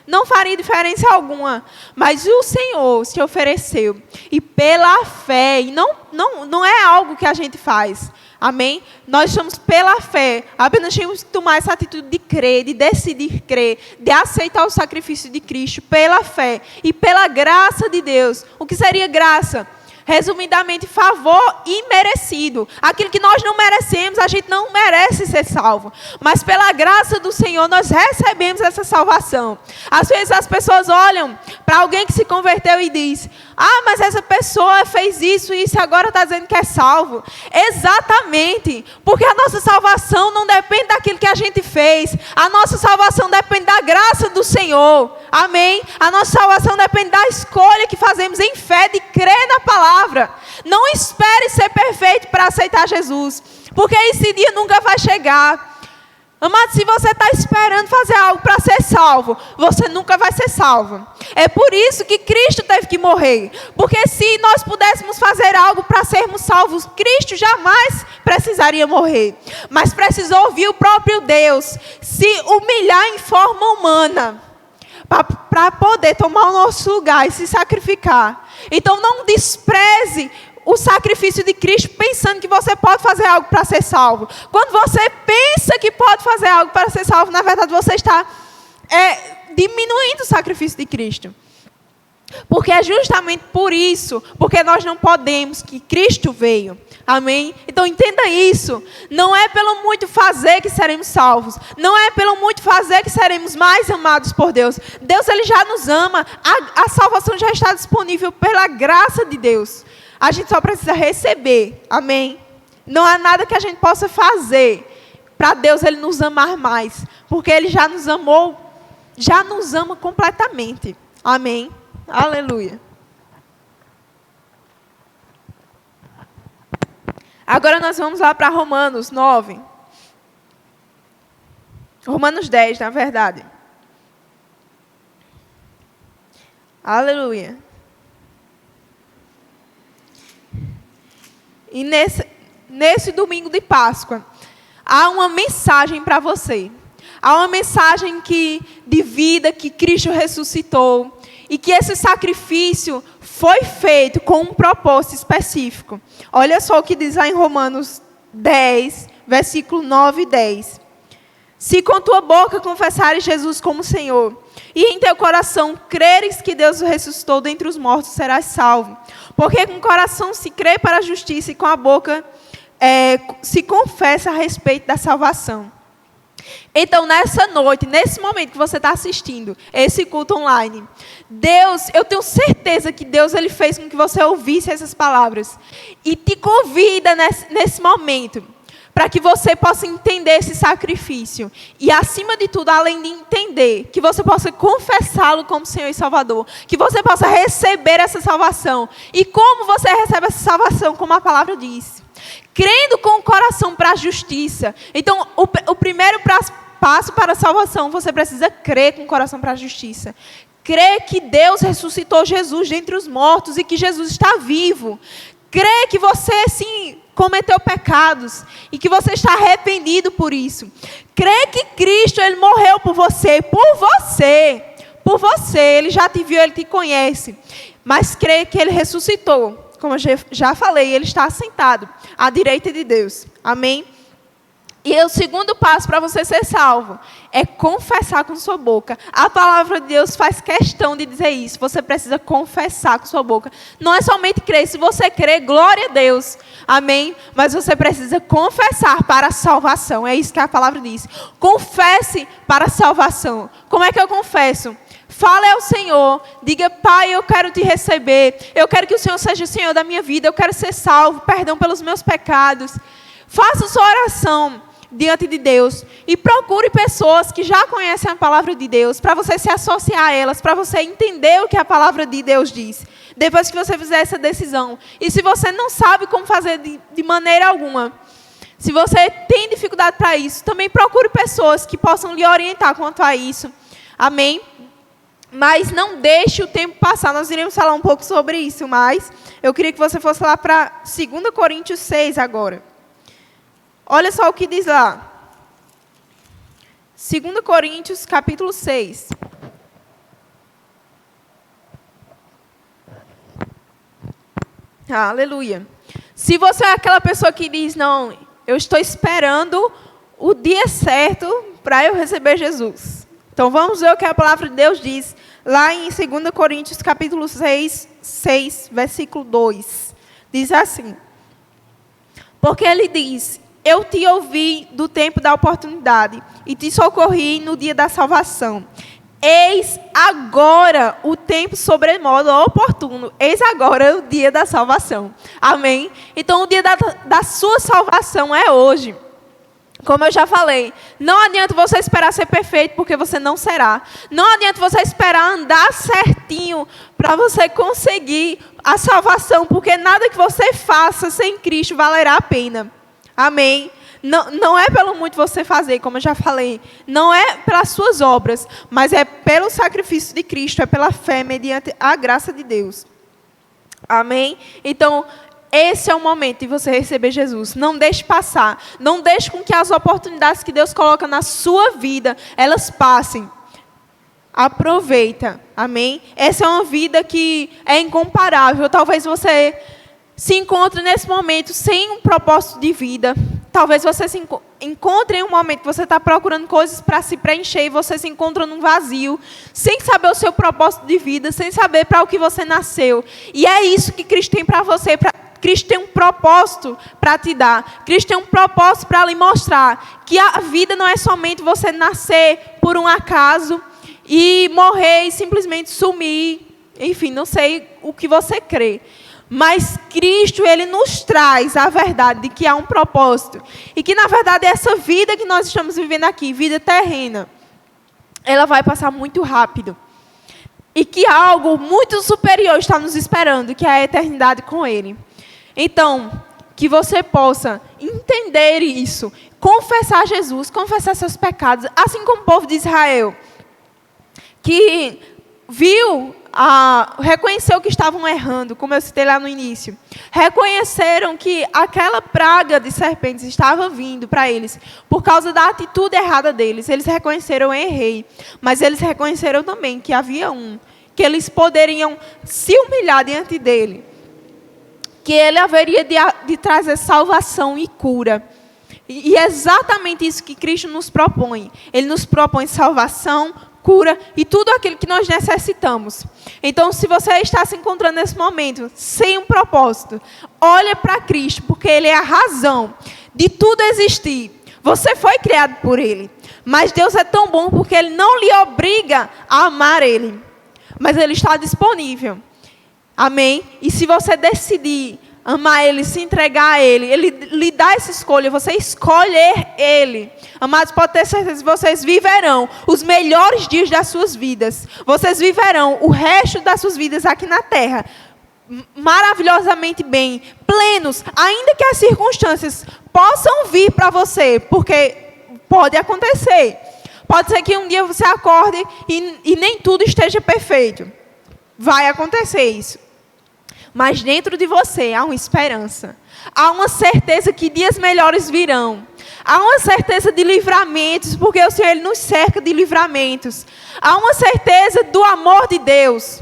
não faria diferença alguma. Mas o Senhor se ofereceu. E pela fé, e não é algo que a gente faz. Amém? Nós somos pela fé. Apenas temos que tomar essa atitude de crer, de decidir crer, de aceitar o sacrifício de Cristo pela fé e pela graça de Deus. O que seria graça? Resumidamente, favor imerecido. Aquilo que nós não merecemos, a gente não merece ser salvo. Mas pela graça do Senhor, nós recebemos essa salvação. Às vezes as pessoas olham para alguém que se converteu e diz: ah, mas essa pessoa fez isso e agora está dizendo que é salvo. Exatamente. Porque a nossa salvação não depende daquilo que a gente fez. A nossa salvação depende da graça do Senhor. Amém? A nossa salvação depende da escolha que fazemos em fé de crer na palavra. Não espere ser perfeito para aceitar Jesus, porque esse dia nunca vai chegar. Amado, se você está esperando fazer algo para ser salvo, você nunca vai ser salvo. É por isso que Cristo teve que morrer. Porque se nós pudéssemos fazer algo para sermos salvos, Cristo jamais precisaria morrer. Mas precisou ouvir o próprio Deus se humilhar em forma humana, para poder tomar o nosso lugar e se sacrificar. Então não despreze o sacrifício de Cristo pensando que você pode fazer algo para ser salvo. Quando você pensa que pode fazer algo para ser salvo, na verdade você está diminuindo o sacrifício de Cristo. Porque é justamente por isso, porque nós não podemos, que Cristo veio. Amém? Então entenda isso. Não é pelo muito fazer que seremos salvos. Não é pelo muito fazer que seremos mais amados por Deus. Deus, Ele já nos ama. A salvação já está disponível pela graça de Deus. A gente só precisa receber. Amém? Não há nada que a gente possa fazer para Deus Ele nos amar mais. Porque Ele já nos amou, já nos ama completamente. Amém? Aleluia. Agora nós vamos lá para Romanos 9. Romanos 10, na verdade. Aleluia. E nesse domingo de Páscoa, há uma mensagem para você. Há uma mensagem de vida que Cristo ressuscitou. E que esse sacrifício foi feito com um propósito específico. Olha só o que diz lá em Romanos 10, versículo 9 e 10. Se com tua boca confessares Jesus como Senhor, e em teu coração creres que Deus o ressuscitou dentre os mortos, serás salvo. Porque com o coração se crê para a justiça, e com a boca se confessa a respeito da salvação. Então, nessa noite, nesse momento que você está assistindo esse culto online, Deus, eu tenho certeza que Deus Ele fez com que você ouvisse essas palavras. E te convida nesse momento, para que você possa entender esse sacrifício. E, acima de tudo, além de entender, que você possa confessá-lo como Senhor e Salvador. Que você possa receber essa salvação. E como você recebe essa salvação? Como a palavra diz. Crendo com o coração para a justiça. Então, o primeiro passo para a salvação, você precisa crer com o coração para a justiça. Crer que Deus ressuscitou Jesus dentre os mortos e que Jesus está vivo. Crer que você, sim, cometeu pecados e que você está arrependido por isso. Crê que Cristo, Ele morreu por você, por você. Ele já te viu, Ele te conhece. Mas crê que Ele ressuscitou. Como eu já falei, Ele está assentado à direita de Deus. Amém? E o segundo passo para você ser salvo é confessar com sua boca. A palavra de Deus faz questão de dizer isso. Você precisa confessar com sua boca. Não é somente crer. Se você crer, glória a Deus. Amém? Mas você precisa confessar para a salvação. É isso que a palavra diz. Confesse para a salvação. Como é que eu confesso? Fale ao Senhor, diga: Pai, eu quero te receber, eu quero que o Senhor seja o Senhor da minha vida, eu quero ser salvo, perdão pelos meus pecados. Faça sua oração diante de Deus e procure pessoas que já conhecem a palavra de Deus, para você se associar a elas, para você entender o que a palavra de Deus diz, depois que você fizer essa decisão. E se você não sabe como fazer de maneira alguma, se você tem dificuldade para isso, também procure pessoas que possam lhe orientar quanto a isso. Amém? Mas não deixe o tempo passar. Nós iremos falar um pouco sobre isso, mas eu queria que você fosse lá para 2 Coríntios 6 agora. Olha só o que diz lá. 2 Coríntios, capítulo 6. Aleluia. Se você é aquela pessoa que diz: não, eu estou esperando o dia certo para eu receber Jesus. Então vamos ver o que a palavra de Deus diz lá em 2 Coríntios, capítulo 6, versículo 2. Diz assim: porque ele diz: eu te ouvi do tempo da oportunidade e te socorri no dia da salvação. Eis agora o tempo sobremodo oportuno. Eis agora o dia da salvação. Amém? Então o dia da sua salvação é hoje. Como eu já falei, não adianta você esperar ser perfeito, porque você não será. Não adianta você esperar andar certinho para você conseguir a salvação, porque nada que você faça sem Cristo valerá a pena. Amém? Não é pelo muito você fazer, como eu já falei. Não é pelas suas obras, mas é pelo sacrifício de Cristo, é pela fé mediante a graça de Deus. Amém? Então, esse é o momento de você receber Jesus. Não deixe passar. Não deixe com que as oportunidades que Deus coloca na sua vida, elas passem. Aproveita. Amém? Essa é uma vida que é incomparável. Talvez você se encontre nesse momento sem um propósito de vida. Talvez você se encontre em um momento que você está procurando coisas para se preencher e você se encontra num vazio, sem saber o seu propósito de vida, sem saber para o que você nasceu. E é isso que Cristo tem para você. Cristo tem um propósito para te dar. Cristo tem um propósito para lhe mostrar que a vida não é somente você nascer por um acaso e morrer e simplesmente sumir. Enfim, não sei o que você crê. Mas Cristo, Ele nos traz a verdade de que há um propósito. E que, na verdade, essa vida que nós estamos vivendo aqui, vida terrena, ela vai passar muito rápido. E que algo muito superior está nos esperando, que é a eternidade com Ele. Então, que você possa entender isso, confessar Jesus, confessar seus pecados, assim como o povo de Israel, que viu, reconheceu que estavam errando, como eu citei lá no início. Reconheceram que aquela praga de serpentes estava vindo para eles, por causa da atitude errada deles. Eles reconheceram: errei. Mas eles reconheceram também que havia que eles poderiam se humilhar diante dele. Que ele haveria de trazer salvação e cura. E é exatamente isso que Cristo nos propõe. Ele nos propõe salvação, cura e tudo aquilo que nós necessitamos. Então, se você está se encontrando nesse momento sem um propósito, olha para Cristo, porque Ele é a razão de tudo existir. Você foi criado por Ele. Mas Deus é tão bom porque Ele não lhe obriga a amar Ele. Mas Ele está disponível. Amém? E se você decidir amar Ele, se entregar a Ele, Ele lhe dá essa escolha, você escolher Ele. Amados, pode ter certeza que vocês viverão os melhores dias das suas vidas. Vocês viverão o resto das suas vidas aqui na terra maravilhosamente bem, plenos, ainda que as circunstâncias possam vir para você, porque pode acontecer. Pode ser que um dia você acorde e nem tudo esteja perfeito. Vai acontecer isso. Mas dentro de você há uma esperança. Há uma certeza que dias melhores virão. Há uma certeza de livramentos, porque o Senhor Ele nos cerca de livramentos. Há uma certeza do amor de Deus.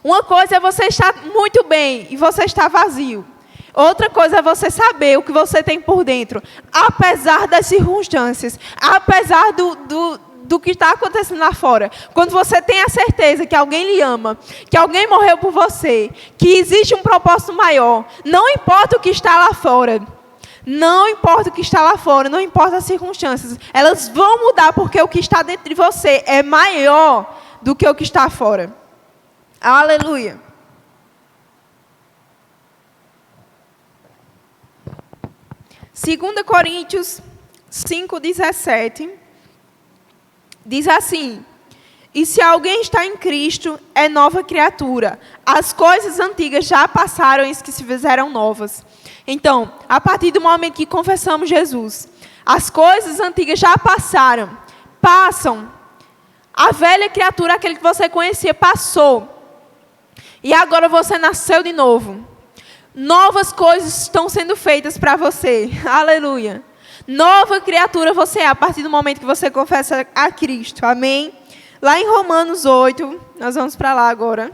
Uma coisa é você estar muito bem e você estar vazio. Outra coisa é você saber o que você tem por dentro, apesar das circunstâncias, apesar do que está acontecendo lá fora. Quando você tem a certeza que alguém lhe ama, que alguém morreu por você, que existe um propósito maior, não importa o que está lá fora. Não importa o que está lá fora, não importa as circunstâncias, elas vão mudar porque o que está dentro de você é maior do que o que está fora. Aleluia. 2 Coríntios 5,17 diz assim: e se alguém está em Cristo, é nova criatura. As coisas antigas já passaram e que se fizeram novas. Então, a partir do momento que confessamos Jesus, as coisas antigas já passaram, passam. A velha criatura, aquele que você conhecia, passou. E agora você nasceu de novo. Novas coisas estão sendo feitas para você. Aleluia. Nova criatura você é a partir do momento que você confessa a Cristo. Amém? Lá em Romanos 8, nós vamos para lá agora.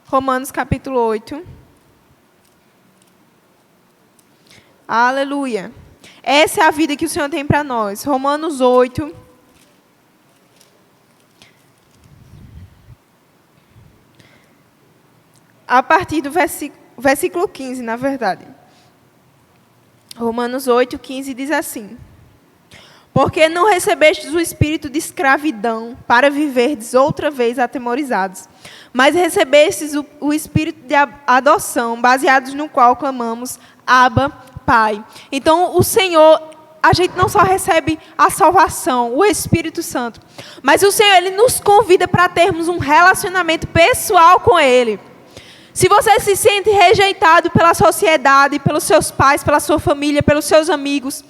Romanos capítulo 8. Aleluia. Essa é a vida que o Senhor tem para nós. Romanos 8. A partir do versículo 15, na verdade. Romanos 8, 15 diz assim: porque não recebestes o espírito de escravidão para viverdes outra vez atemorizados, mas recebestes o espírito de adoção, baseados no qual clamamos, Abba, Pai. Então, o Senhor, a gente não só recebe a salvação, o Espírito Santo, mas o Senhor, Ele nos convida para termos um relacionamento pessoal com Ele. Se você se sente rejeitado pela sociedade, pelos seus pais, pela sua família, pelos seus amigos,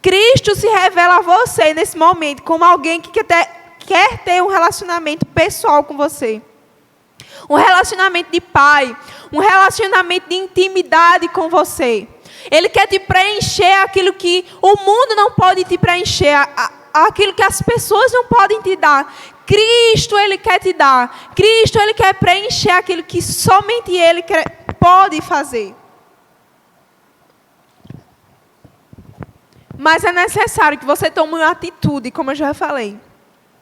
Cristo se revela a você nesse momento como alguém que quer ter um relacionamento pessoal com você. Um relacionamento de pai, um relacionamento de intimidade com você. Ele quer te preencher aquilo que o mundo não pode te preencher, aquilo que as pessoas não podem te dar. Cristo, Ele quer te dar. Cristo, Ele quer preencher aquilo que somente Ele pode fazer. Mas é necessário que você tome uma atitude, como eu já falei,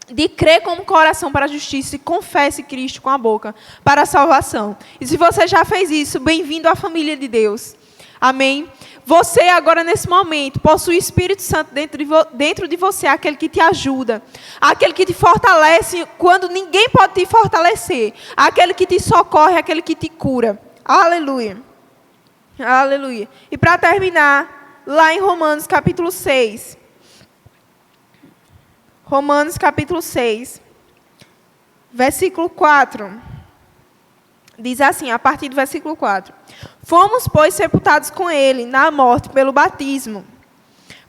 de crer com o coração para a justiça e confesse Cristo com a boca para a salvação. E se você já fez isso, bem-vindo à família de Deus. Amém? Você agora, nesse momento, possui o Espírito Santo dentro de você, aquele que te ajuda, aquele que te fortalece quando ninguém pode te fortalecer, aquele que te socorre, aquele que te cura. Aleluia. Aleluia. E para terminar, lá em Romanos capítulo 6. Romanos capítulo 6, versículo 4. Diz assim, a partir do versículo 4. Fomos, pois, sepultados com Ele na morte pelo batismo,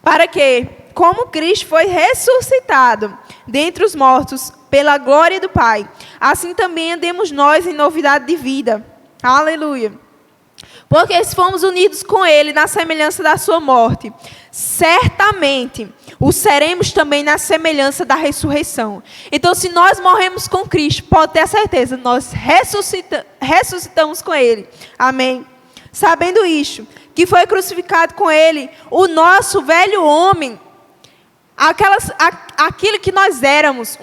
para que, como Cristo foi ressuscitado dentre os mortos pela glória do Pai, assim também andemos nós em novidade de vida. Aleluia. Porque se fomos unidos com Ele na semelhança da sua morte, certamente o seremos também na semelhança da ressurreição. Então, se nós morremos com Cristo, pode ter a certeza, nós ressuscitamos com Ele. Amém? Sabendo isto, que foi crucificado com Ele o nosso velho homem, aquilo que nós éramos,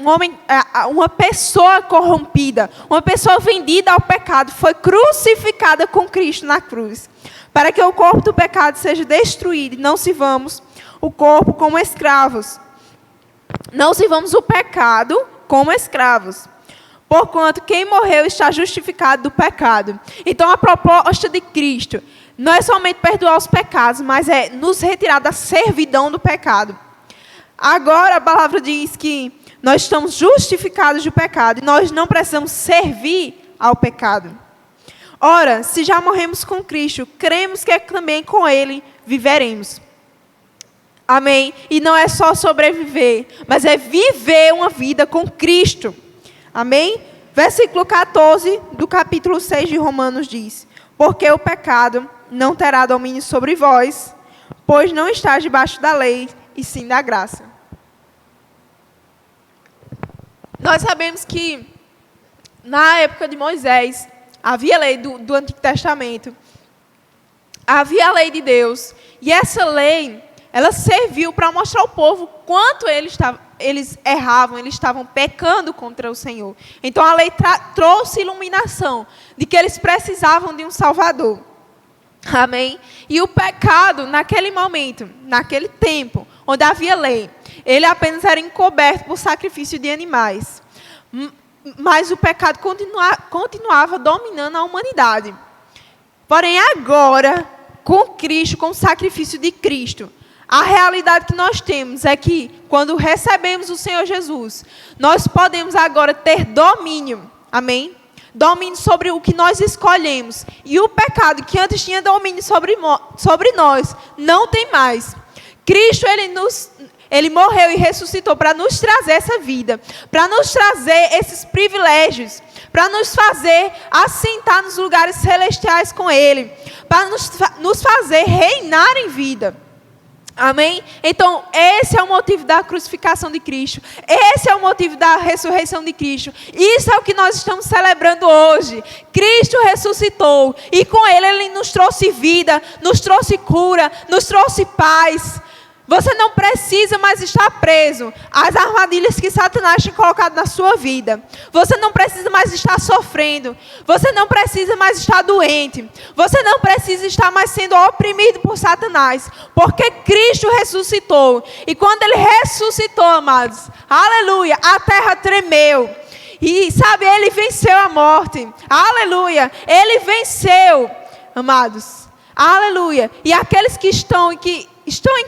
uma pessoa corrompida, uma pessoa vendida ao pecado, foi crucificada com Cristo na cruz, para que o corpo do pecado seja destruído e não sirvamos o corpo como escravos. Não sirvamos o pecado como escravos. Porquanto quem morreu está justificado do pecado. Então a proposta de Cristo não é somente perdoar os pecados, mas é nos retirar da servidão do pecado. Agora a palavra diz que nós estamos justificados do pecado e nós não precisamos servir ao pecado. Ora, se já morremos com Cristo, cremos que também com Ele viveremos. Amém? E não é só sobreviver, mas é viver uma vida com Cristo. Amém? Versículo 14 do capítulo 6 de Romanos diz: porque o pecado não terá domínio sobre vós, pois não está debaixo da lei, e sim da graça. Nós sabemos que na época de Moisés, havia a lei do Antigo Testamento, havia a lei de Deus, e essa lei, ela serviu para mostrar ao povo quanto eles erravam, eles estavam pecando contra o Senhor. Então a lei trouxe iluminação de que eles precisavam de um Salvador. Amém? E o pecado, naquele momento, naquele tempo, onde havia lei, ele apenas era encoberto por sacrifício de animais. Mas o pecado continuava dominando a humanidade. Porém, agora, com Cristo, com o sacrifício de Cristo, a realidade que nós temos é que, quando recebemos o Senhor Jesus, nós podemos agora ter domínio. Amém? Domínio sobre o que nós escolhemos. E o pecado que antes tinha domínio sobre nós, não tem mais. Cristo, ele morreu e ressuscitou para nos trazer essa vida, para nos trazer esses privilégios, para nos fazer assentar nos lugares celestiais com Ele, para nos fazer reinar em vida. Amém? Então, esse é o motivo da crucificação de Cristo. Esse é o motivo da ressurreição de Cristo. Isso é o que nós estamos celebrando hoje. Cristo ressuscitou. E com Ele nos trouxe vida, nos trouxe cura, nos trouxe paz. Você não precisa mais estar preso às armadilhas que Satanás tem colocado na sua vida. Você não precisa mais estar sofrendo. Você não precisa mais estar doente. Você não precisa estar mais sendo oprimido por Satanás. Porque Cristo ressuscitou. E quando Ele ressuscitou, amados, aleluia, a terra tremeu. E sabe, Ele venceu a morte. Aleluia, Ele venceu, amados. Aleluia. E aqueles que estão em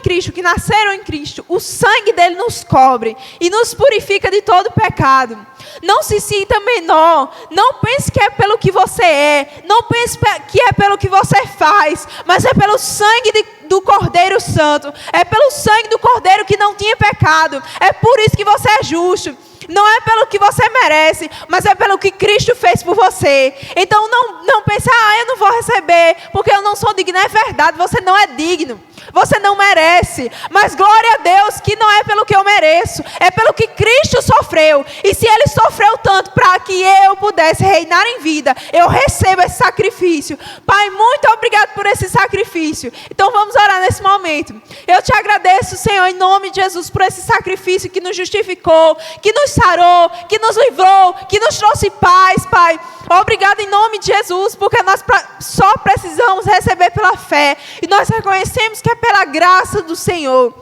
Cristo, que nasceram em Cristo, o sangue dele nos cobre e nos purifica de todo pecado. Não se sinta menor, não pense que é pelo que você é, não pense que é pelo que você faz, mas é pelo sangue do Cordeiro Santo, é pelo sangue do Cordeiro que não tinha pecado, é por isso que você é justo. Não é pelo que você merece, mas é pelo que Cristo fez por você. Então não pense, eu não vou receber, porque eu não sou digno. É verdade, você não é digno. Você não merece, mas glória a Deus que não é pelo que eu mereço, é pelo que Cristo sofreu. E se Ele sofreu tanto para que eu pudesse reinar em vida, eu recebo esse sacrifício. Pai, muito obrigado por esse sacrifício. Então vamos orar nesse momento. Eu te agradeço, Senhor, em nome de Jesus, por esse sacrifício que nos justificou, que nos sarou, que nos livrou, que nos trouxe paz, Pai. Obrigado em nome de Jesus, porque nós só precisamos receber pela fé. E nós reconhecemos que é pela graça do Senhor.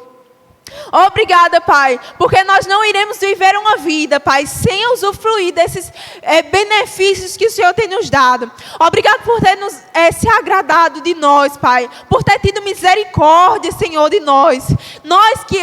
Obrigada, Pai, porque nós não iremos viver uma vida, Pai, sem usufruir desses benefícios que o Senhor tem nos dado. Obrigado por ter se agradado de nós, Pai, por ter tido misericórdia, Senhor, de nós. Nós que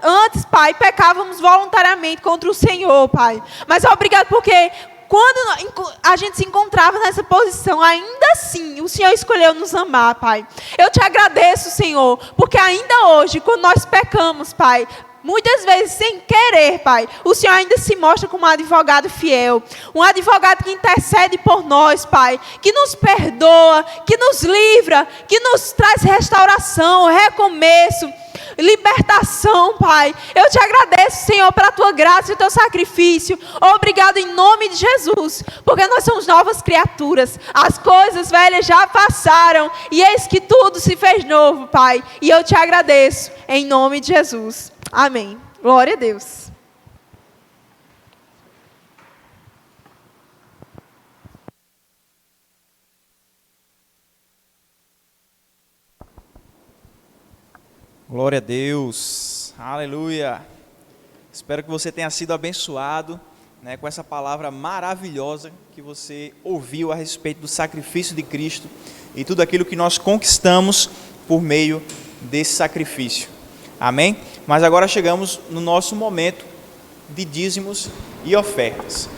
antes, Pai, pecávamos voluntariamente contra o Senhor, Pai. Mas obrigado porque quando a gente se encontrava nessa posição, ainda assim, o Senhor escolheu nos amar, Pai. Eu te agradeço, Senhor, porque ainda hoje, quando nós pecamos, Pai, muitas vezes sem querer, Pai, o Senhor ainda se mostra como um advogado fiel. Um advogado que intercede por nós, Pai. Que nos perdoa, que nos livra, que nos traz restauração, recomeço, libertação, Pai. Eu te agradeço, Senhor, pela tua graça e o teu sacrifício. Obrigado em nome de Jesus, porque nós somos novas criaturas. As coisas velhas já passaram e eis que tudo se fez novo, Pai. E eu te agradeço em nome de Jesus. Amém. Glória a Deus. Glória a Deus, aleluia. Espero que você tenha sido abençoado, né, com essa palavra maravilhosa que você ouviu a respeito do sacrifício de Cristo e tudo aquilo que nós conquistamos por meio desse sacrifício. Amém? Mas agora chegamos no nosso momento de dízimos e ofertas.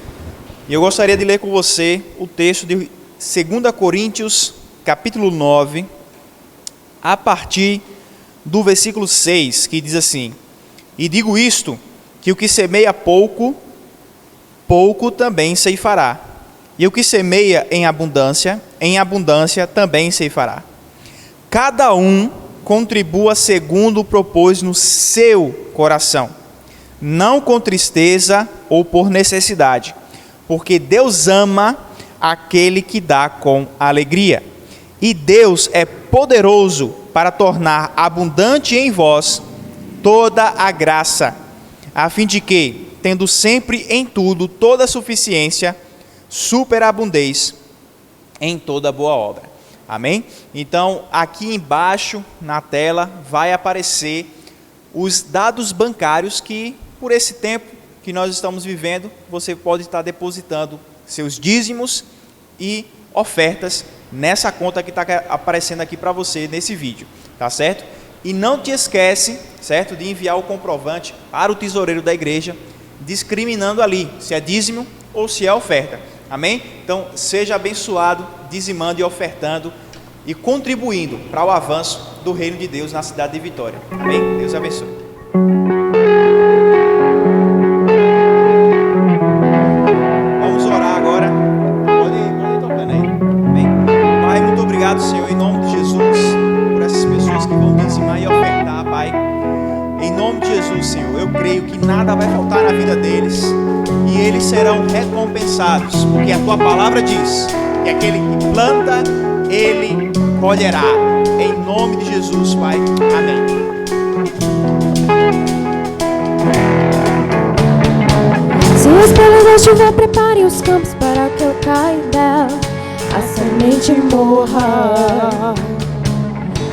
E eu gostaria de ler com você o texto de 2 Coríntios, capítulo 9, a partir do versículo 6, que diz assim: E digo isto, que o que semeia pouco, pouco também ceifará. E o que semeia em abundância também ceifará. Cada um contribua segundo propôs no seu coração, não com tristeza ou por necessidade, porque Deus ama aquele que dá com alegria. E Deus é poderoso para tornar abundante em vós toda a graça, a fim de que, tendo sempre em tudo toda a suficiência, superabundeis em toda boa obra. Amém? Então, aqui embaixo na tela vai aparecer os dados bancários que, por esse tempo que nós estamos vivendo, você pode estar depositando seus dízimos e ofertas nessa conta que está aparecendo aqui para você nesse vídeo, tá certo? E não te esquece, certo, de enviar o comprovante para o tesoureiro da igreja, discriminando ali se é dízimo ou se é oferta. Amém? Então, seja abençoado, dizimando e ofertando e contribuindo para o avanço do reino de Deus na cidade de Vitória. Amém? Deus abençoe. Vamos orar agora. Pode ir tocando aí. Amém? Pai, muito obrigado, Senhor, em nome de Jesus, por essas pessoas que vão dizimar e ofertar, Pai. Em nome de Jesus, Senhor, eu creio que nada vai faltar na vida deles e eles serão recompensados, porque a Tua palavra diz que aquele que planta, ele colherá. Em nome de Jesus, Pai. Amém. Se as pelas estiver, prepare os campos para que eu caia dela, a semente morra.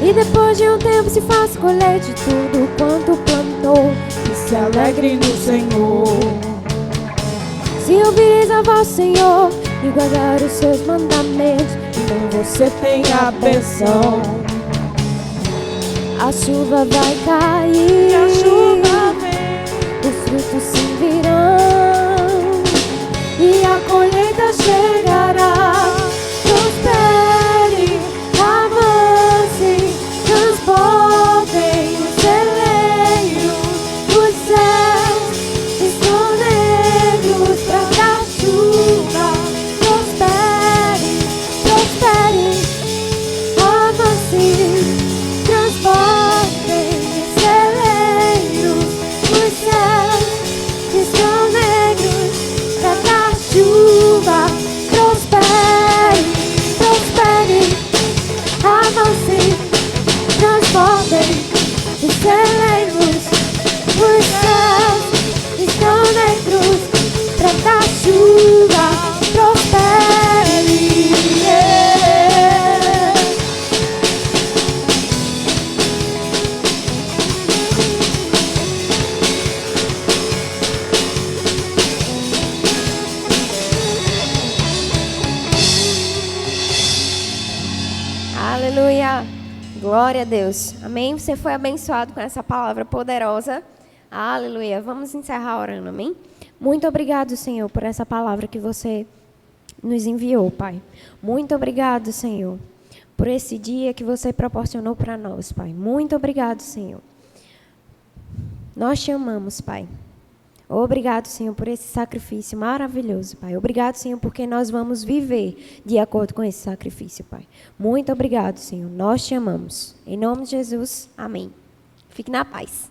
E depois de um tempo se faça colher de tudo quanto plantou, e se alegre no Senhor. Se ouvires a voz, Senhor, e guardar os seus mandamentos, então você tem a bênção. A chuva vai cair, a chuva vem, os frutos se virão e a colheita chegará. Prospere, avance, transportem os celeiros, os céus estão negros pra dar chuva. Prospere, prospere, avance, transportem os celeiros, os céus estão negros pra dar chuva. Prospere, prospere, avance, transportem os celeiros, os céus estão negros pra dar chuva. Prospere, yeah. Aleluia, glória a Deus, amém? Você foi abençoado com essa palavra poderosa, aleluia. Vamos encerrar orando, amém? Muito obrigado, Senhor, por essa palavra que você nos enviou, Pai. Muito obrigado, Senhor, por esse dia que você proporcionou para nós, Pai. Muito obrigado, Senhor. Nós te amamos, Pai. Obrigado, Senhor, por esse sacrifício maravilhoso, Pai. Obrigado, Senhor, porque nós vamos viver de acordo com esse sacrifício, Pai. Muito obrigado, Senhor. Nós te amamos. Em nome de Jesus, amém. Fique na paz.